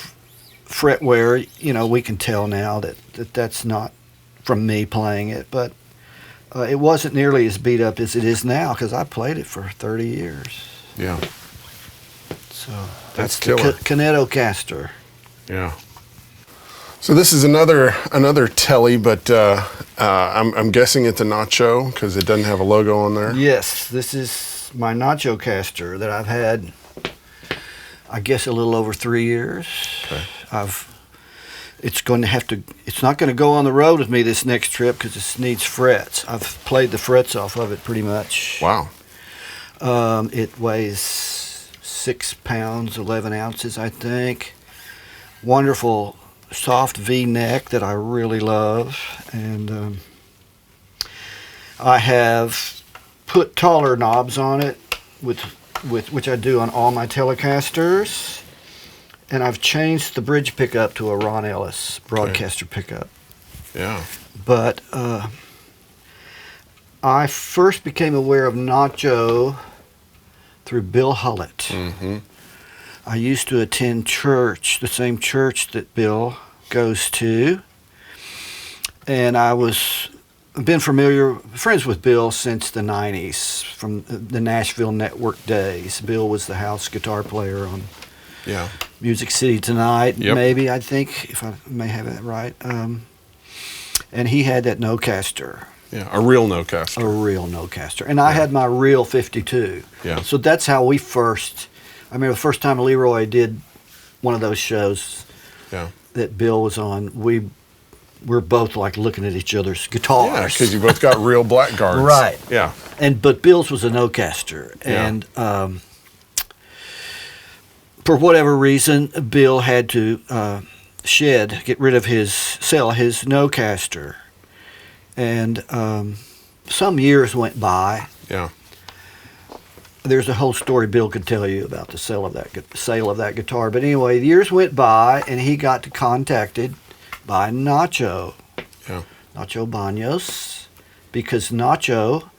fretware, we can tell now that's not from me playing it, but it wasn't nearly as beat up as it is now, because I played it for 30 years. Yeah. So that's the killer. Canettocaster. Yeah. So this is another telly, but I'm guessing it's a Nacho because it doesn't have a logo on there. Yes, this is my Nacho caster that I've had, I guess, a little over 3 years. Okay. It's not going to go on the road with me this next trip because it needs frets. I've played the frets off of it pretty much. Wow. It weighs 6 pounds, 11 ounces, I think. Wonderful soft V-neck that I really love. And I have put taller knobs on it, with which I do on all my Telecasters. And I've changed the bridge pickup to a Ron Ellis broadcaster pickup. Yeah. But I first became aware of Nacho through Bill Hullett. Mm-hmm. I used to attend church, the same church that Bill goes to. And I've been friends with Bill since the 90s, from the Nashville network days. Bill was the house guitar player on Music City Tonight, maybe, I think, if I may have that right. And he had that Nocaster. Yeah, a real Nocaster. A real Nocaster. And I had my real 52. Yeah. So that's how we first, I remember the first time Leroy did one of those shows that Bill was on, we're both like looking at each other's guitars. Yeah, because you both got real blackguards. Right. Yeah. But Bill's was a Nocaster. And for whatever reason, Bill had to get rid of sell his Nocaster. And some years went by. Yeah. There's a whole story Bill could tell you about the sale of that guitar. But anyway, the years went by, and he got contacted by Nacho. Yeah. Nacho Banos, because Nacho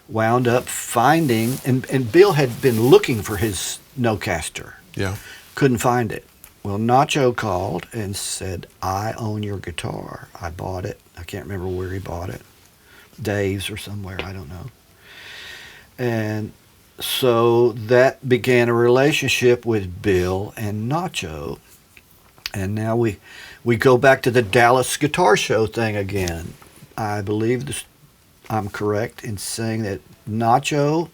wound up finding, and Bill had been looking for his Nocaster. Yeah. Couldn't find it. Well, Nacho called and said, I own your guitar. I bought it. I can't remember where he bought it. Dave's or somewhere, I don't know. And so that began a relationship with Bill and Nacho. And now we go back to the Dallas Guitar Show thing again. I believe I'm correct in saying that Nacho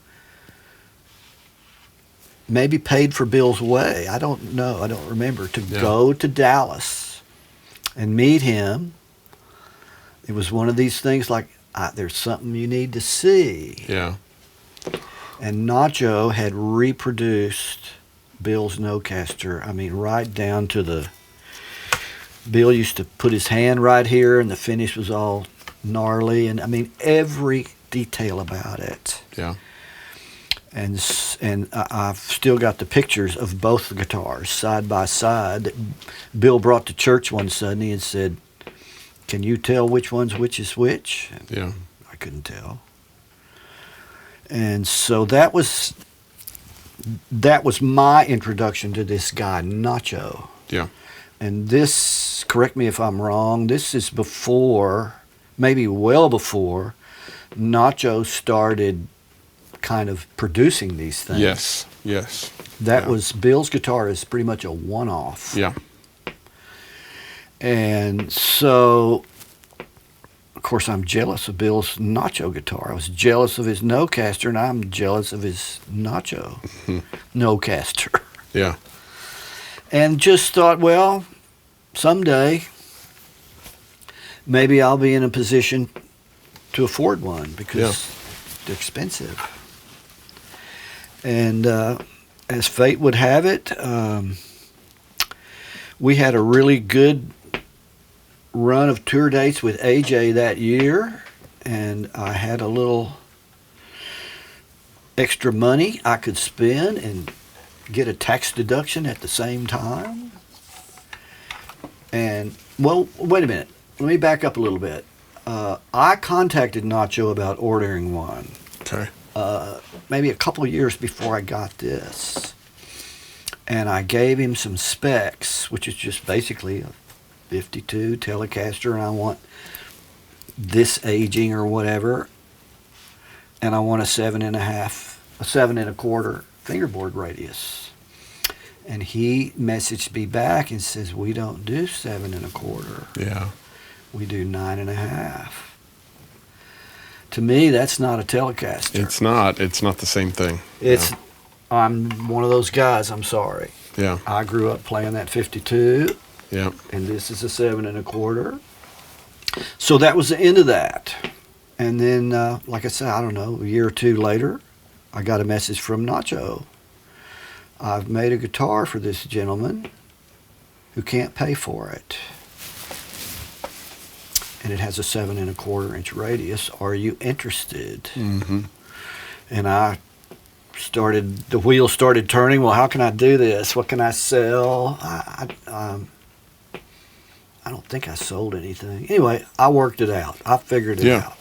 maybe paid for Bill's way. I don't know. I don't remember. To go to Dallas and meet him. It was one of these things like, there's something you need to see. Yeah. And Nacho had reproduced Bill's Nocaster. I mean, right down to Bill used to put his hand right here, and the finish was all gnarly. And I mean, every detail about it. Yeah. And I've still got the pictures of both the guitars side by side that Bill brought to church one Sunday and said, can you tell which one's which is which? And yeah. I couldn't tell. And so that was my introduction to this guy, Nacho. Yeah. And this, correct me if I'm wrong, this is before, maybe well before, Nacho started kind of producing these things. Yes, yes. That was, Bill's guitar is pretty much a one-off. Yeah. And so, of course, I'm jealous of Bill's Nacho guitar. I was jealous of his Nocaster, and I'm jealous of his Nacho Nocaster. Yeah. And just thought, well, someday, maybe I'll be in a position to afford one because they're expensive. And as fate would have it, we had a really good run of tour dates with AJ that year, and I had a little extra money I could spend and get a tax deduction at the same time. And, well, wait a minute. Let me back up a little bit. I contacted Nacho about ordering one. Okay. Maybe a couple of years before I got this. And I gave him some specs, which is just basically a 52 Telecaster, and I want this aging or whatever. And I want a 7.25 fingerboard radius. And he messaged me back and says, we don't do 7.25. Yeah. We do 9.5. To me, that's not a Telecaster. It's not the same thing. It's. I'm one of those guys. I'm sorry. Yeah. I grew up playing that 52. Yeah. And this is a 7 1/4. So that was the end of that. And then, like I said, I don't know, a year or two later, I got a message from Nacho. I've made a guitar for this gentleman who can't pay for it. And it has a 7 1/4 inch radius. Are you interested? Mm-hmm. And the wheels started turning. Well, how can I do this? What can I sell? I don't think I sold anything. Anyway, I worked it out. I figured it out.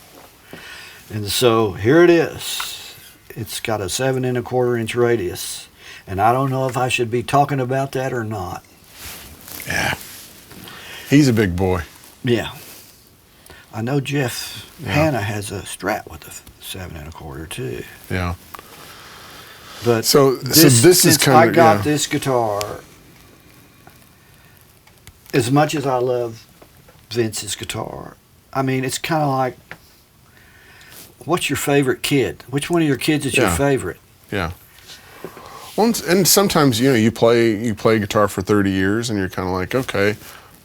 And so here it is. It's got a 7 1/4 inch radius. And I don't know if I should be talking about that or not. Yeah. He's a big boy. Yeah. I know Jeff Hanna has a Strat with a 7 1/4 too. Yeah. But so this is kind of. I got this guitar. As much as I love Vince's guitar, I mean, it's kind of like, what's your favorite kid? Which one of your kids is your favorite? Yeah. Well, and sometimes you play guitar for 30 years, and you're kind of like, okay,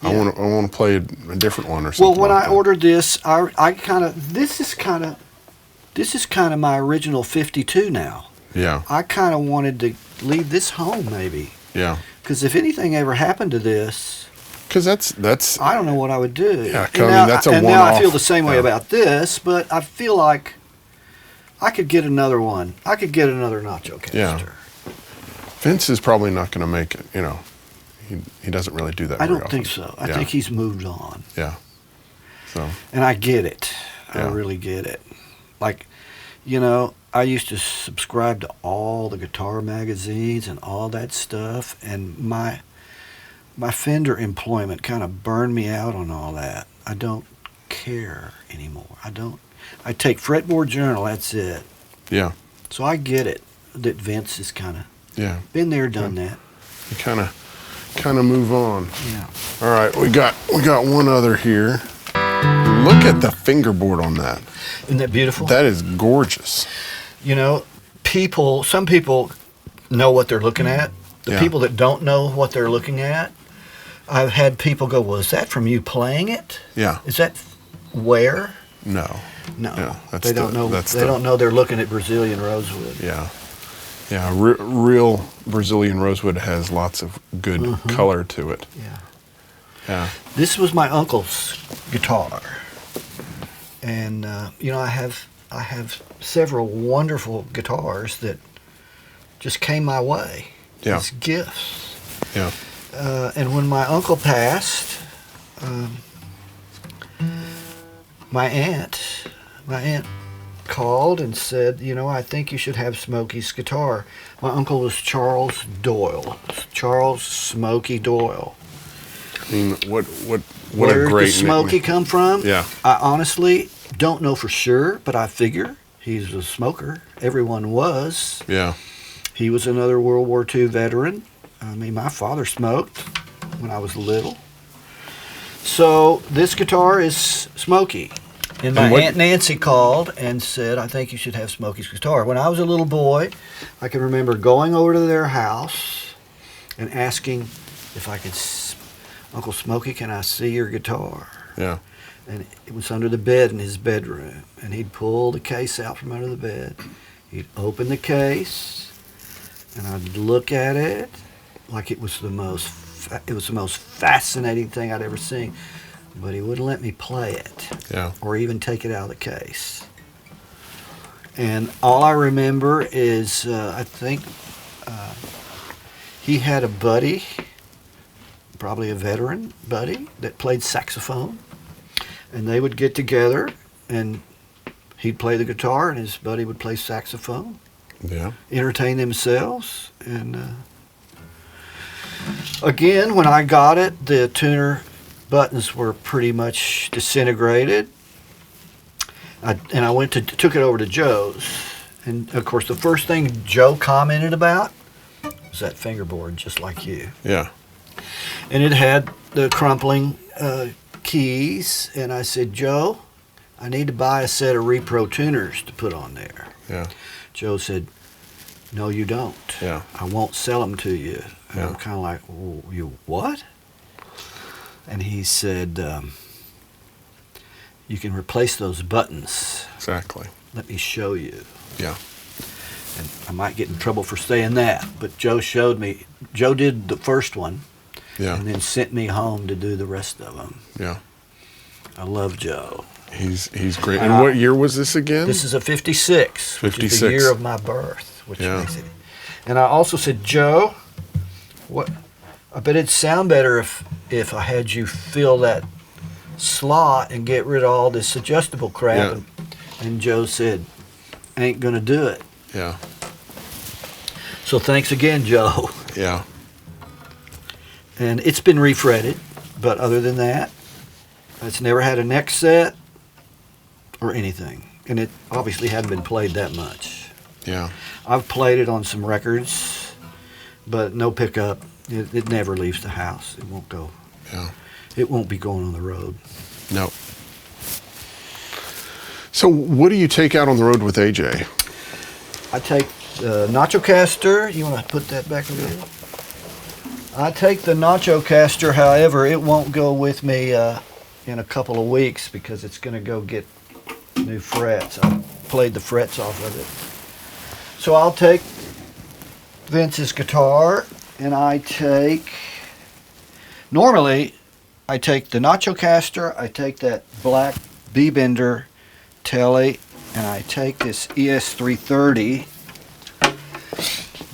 I want to play a different one or something. Well, when I ordered this, this is kind of my original 52 now. Yeah. I kind of wanted to leave this home maybe. Yeah. Because if anything ever happened to this. Because that's. I don't know what I would do. Yeah, that's a one-off. And now I feel the same way about this, but I feel like I could get another one. I could get another Nacho Caster. Yeah. Vince is probably not going to make it. He doesn't really do that. I don't think so. I think he's moved on. Yeah. So. And I get it. Yeah. I really get it. Like, I used to subscribe to all the guitar magazines and all that stuff, and my Fender employment kind of burned me out on all that. I don't care anymore. I take Fretboard Journal, that's it. Yeah. So I get it that Vince has kind of been there, done that. You kind of move on. Yeah. All right, we got one other here. Look at the fingerboard on that. Isn't that beautiful? That is gorgeous. Some people know what they're looking at. The people that don't know what they're looking at, I've had people go, well, is that from you playing it? Yeah. Is that where? No. No. Yeah, they don't know. They don't know they're looking at Brazilian rosewood. Yeah. Yeah, real Brazilian rosewood has lots of good color to it. Yeah. Yeah. This was my uncle's guitar. And, I have several wonderful guitars that just came my way. Yeah. As gifts. Yeah. And when my uncle passed, my aunt called and said, I think you should have Smokey's guitar. My uncle was Charles Doyle. Charles Smokey Doyle. I mean, what Where a great did Smokey come from? Yeah. I honestly don't know for sure, but I figure he's a smoker. Everyone was. Yeah. He was another World War II veteran. I mean, my father smoked when I was little. So this guitar is Smokey. And my Aunt Nancy called and said, I think you should have Smokey's guitar. When I was a little boy, I can remember going over to their house and asking if I could, Uncle Smokey, can I see your guitar? Yeah. And it was under the bed in his bedroom. And he'd pull the case out from under the bed. He'd open the case, and I'd look at it like it was the most fascinating thing I'd ever seen. But he wouldn't let me play it. Yeah. Or even take it out of the case. And all I remember is, I think he had a buddy, probably a veteran buddy, that played saxophone. And they would get together, and he'd play the guitar, and his buddy would play saxophone. Yeah. Entertain themselves. And again, when I got it, the tuner buttons were pretty much disintegrated. I took it over to Joe's. And of course, the first thing Joe commented about was that fingerboard, just like you. Yeah. And it had the crumpling keys. And I said, Joe, I need to buy a set of repro tuners to put on there. Yeah. Joe said, no, you don't. Yeah. I won't sell them to you. And Yeah. I'm kind of like, well, you what? And he said, you can replace those buttons. Exactly. Let me show you. Yeah. And I might get in trouble for saying that, but Joe showed me. Joe did the first one, Yeah. and then sent me home to do the rest of them. Yeah. I love Joe. He's great. And what year was this again? This is a 56, which is the 56. year of my birth, which Yeah. makes it. And I also said, Joe, what? I bet it'd sound better if I had you fill that slot and get rid of all this adjustable crap. Yeah. And Joe said, ain't gonna do it. Yeah. So thanks again, Joe. Yeah. And it's been refretted, but other than that, it's never had a neck set or anything. And it obviously hadn't been played that much. Yeah. I've played it on some records, but no pickup. It never leaves the house. It won't go. Yeah. It won't be going on the road. No. So what do you take out on the road with AJ? I take the Nacho Caster. You want to put that back over there? I take the Nacho Caster, however, it won't go with me in a couple of weeks because it's going to go get new frets. I played the frets off of it. So I'll take Vince's guitar, and normally I take the Nacho Caster, I take that black B-Bender Telly, and I take this ES330.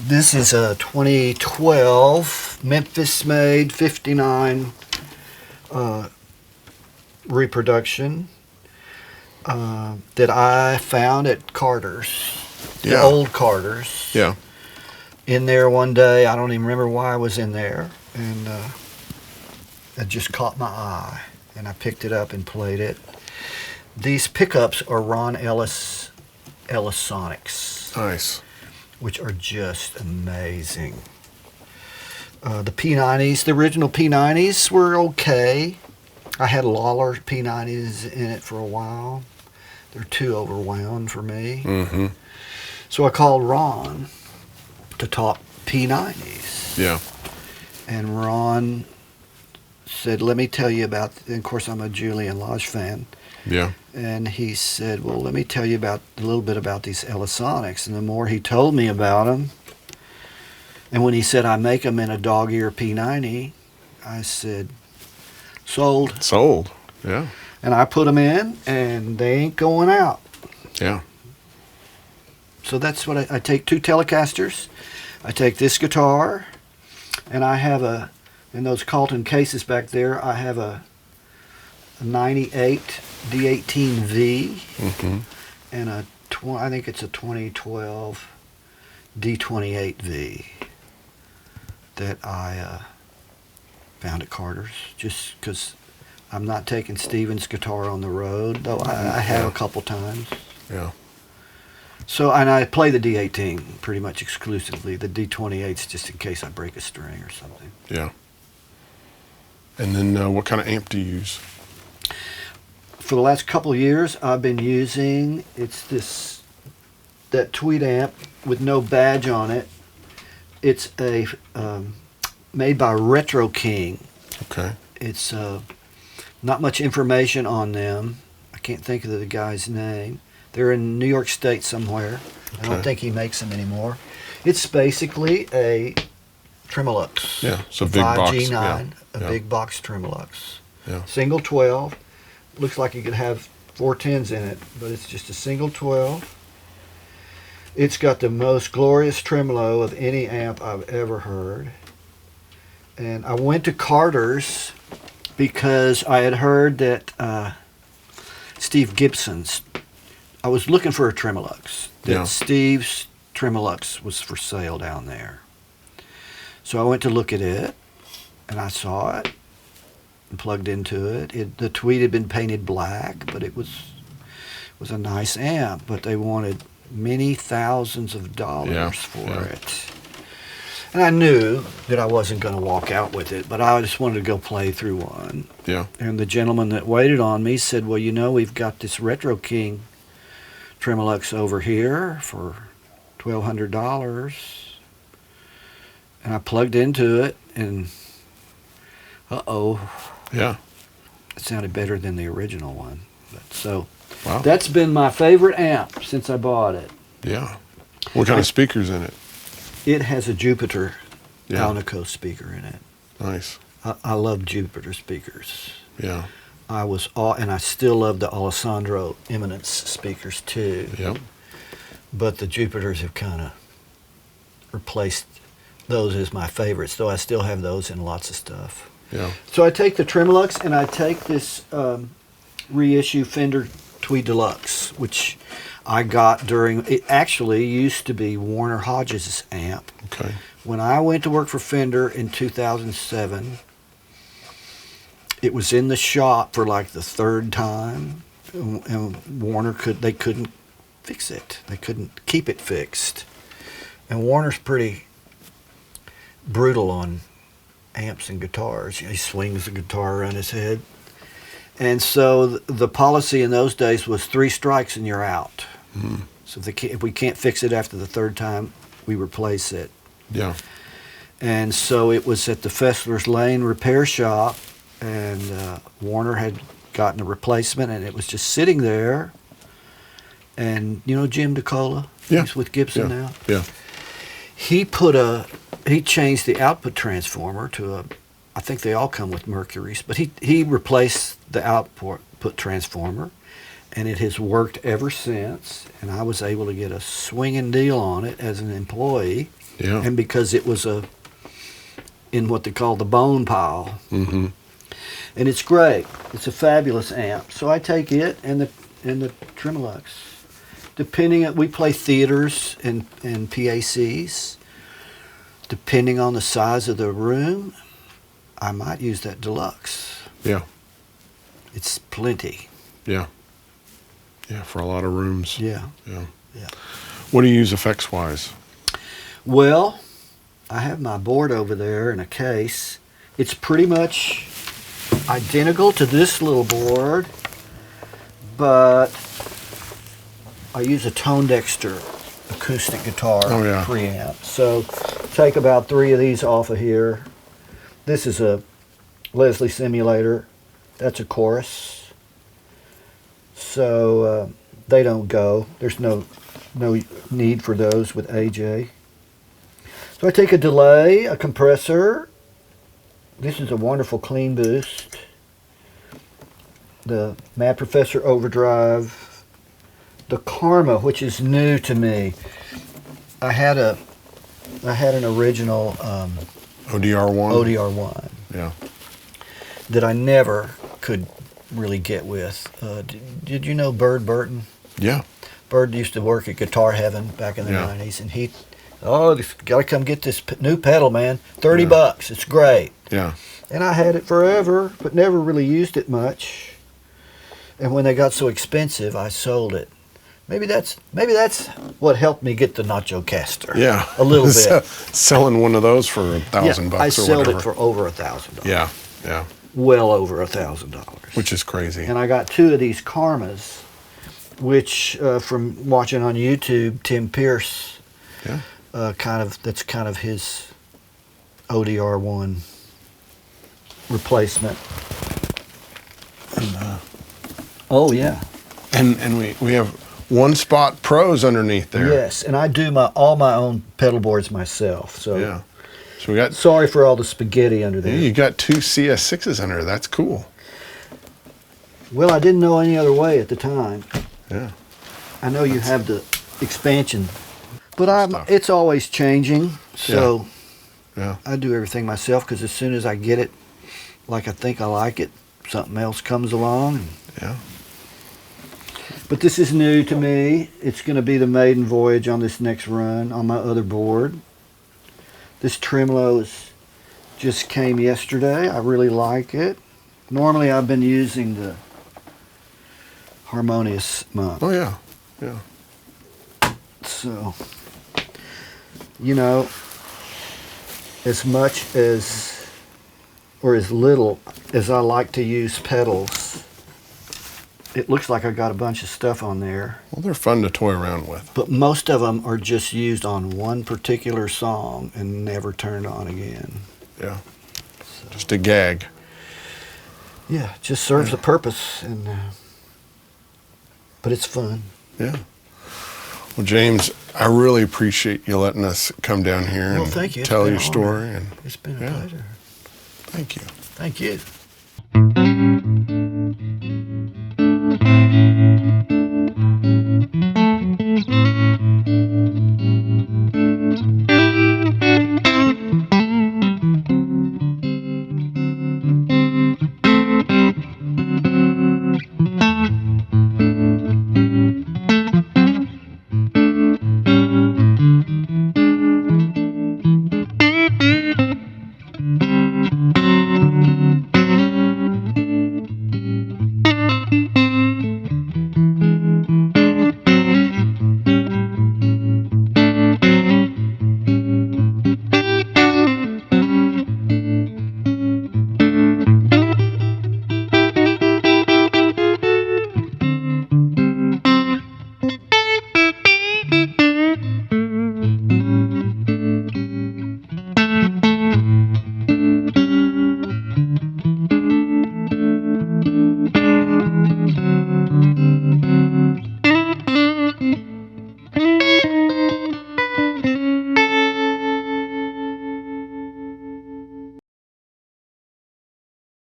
This is a 2012 Memphis-made 59 reproduction that I found at Carter's, the Yeah. old Carter's. Yeah. In there one day, I don't even remember why I was in there, and it just caught my eye, and I picked it up and played it. These pickups are Ron Ellis Sonics, Nice. which are just amazing. The P90s, the original P90s were okay. I had Lawler P90s in it for a while. They're too overwound for me. Mm-hmm. So I called Ron to talk P90s. Yeah. And Ron said, let me tell you about, and of course I'm a Julian Lodge fan. Yeah. And he said, well, let me tell you a little bit about these Ellisonics. And the more he told me about them, and when he said, I make them in a dog ear P90, I said, sold. Sold. Yeah. And I put them in, and they ain't going out. Yeah. So that's what I take 2 Telecasters. I take this guitar, and I have in those Carlton cases back there, I have a 98 D18V Mm-hmm. and I think it's a 2012 D28V that I found at Carter's, just because I'm not taking Steven's guitar on the road, though I have a couple times. Yeah. So, and I play the D18 pretty much exclusively. The D28's just in case I break a string or something. Yeah. And then what kind of amp do you use? For the last couple of years, I've been using, that Tweed amp with no badge on it. It's a made by Retro King. Okay. It's not much information on them. I can't think of the guy's name. They're in New York State somewhere. I don't Okay. think he makes them anymore. It's basically a Tremolux. Yeah, so big box. 5G9, Yeah. a big box Tremolux. Yeah. Single 12. Looks like you could have 4 10s in it, but it's just a single 12. It's got the most glorious tremolo of any amp I've ever heard. And I went to Carter's because I had heard that Steve Gibson's, I was looking for a Tremolux, that Yeah. Steve's Tremolux was for sale down there. So I went to look at it, and I saw it, and plugged into it. The Tweed had been painted black, but it was a nice amp, but they wanted many thousands of dollars Yeah, for yeah. it. And I knew that I wasn't going to walk out with it, but I just wanted to go play through one. Yeah. And the gentleman that waited on me said, well, we've got this Retro King Tremolux over here for $1,200. And I plugged into it, and Yeah. it sounded better than the original one. So Wow. that's been my favorite amp since I bought it. Yeah. What kind of speakers in it? It has a Jupiter Yeah. Alnico speaker in it. Nice. I love Jupiter speakers. Yeah. And I still love the Alessandro Eminence speakers too. Yep. But the Jupiters have kind of replaced those as my favorites, though I still have those in lots of stuff. Yeah. So I take the Tremolux and I take this reissue Fender Tweed Deluxe, which I got it actually used to be Warner Hodges' amp. Okay. When I went to work for Fender in 2007, it was in the shop for like the third time, and Warner couldn't fix it. They couldn't keep it fixed. And Warner's pretty brutal on amps and guitars. He swings the guitar around his head. And so the policy in those days was 3 strikes and you're out. Mm. So if we can't fix it after the third time, we replace it. Yeah. And so it was at the Fessler's Lane repair shop, and Warner had gotten a replacement, and it was just sitting there. And you know Jim DeCola? Yeah. He's with Gibson Yeah. now. Yeah. He changed the output transformer to I think they all come with Mercury's, but he replaced the output transformer, and it has worked ever since. And I was able to get a swinging deal on it as an employee. Yeah. And because it was in what they call the bone pile. Mm-hmm. And it's great. It's a fabulous amp. So I take it and the Tremolux. We play theaters and PACs. Depending on the size of the room, I might use that Deluxe. Yeah. It's plenty. Yeah. Yeah, for a lot of rooms. Yeah. Yeah. Yeah. What do you use effects-wise? Well, I have my board over there in a case. It's pretty much identical to this little board, but I use a Tone Dexter acoustic guitar preamp. So take about 3 of these off of here. This is a Leslie simulator. That's a chorus. So they don't go. There's no need for those with AJ. So I take a delay, a compressor. This is a wonderful clean boost. The Mad Professor Overdrive. The Karma, which is new to me. I had an original ODR1? ODR1 Yeah. that I never could really get with. Did you know Bird Burton? Yeah. Bird used to work at Guitar Heaven back in the Yeah. 90s, and he gotta come get this new pedal, man. $30. It's great. Yeah. And I had it forever, but never really used it much. And when they got so expensive, I sold it. Maybe that's what helped me get the Nacho Caster. Yeah. A little bit. Selling one of those for $1,000 I or sold whatever. it for over $1,000. Yeah. Yeah. Well over $1,000. Which is crazy. And I got 2 of these Karmas, which from watching on YouTube, Tim Pierce, Yeah. that's kind of his ODR1 replacement. And, oh yeah. And we have One Spot Pros underneath there. Yes, and I do all my own pedal boards myself. So Yeah. So we got sorry for all the spaghetti under there. you got 2 CS6s under there. That's cool. Well, I didn't know any other way at the time. Yeah. I know you have the expansion, but Stuff. it's always changing. So Yeah. I do everything myself because as soon as I get it, like I think I like it, something else comes along. Yeah. But this is new to me. It's going to be the maiden voyage on this next run on my other board. This tremolo just came yesterday. I really like it. Normally I've been using the Harmonious Monk. Oh yeah. Yeah. So, you know, as much as, or as little as I like to use pedals, it looks like I got a bunch of stuff on there. Well, they're fun to toy around with. But most of them are just used on one particular song and never turned on again. Yeah. Just a gag. Yeah, just serves a purpose, and but it's fun. Yeah. Well, James, I really appreciate you letting us come down here and thank you. tell your story. And it's been a pleasure. Thank you. Thank you.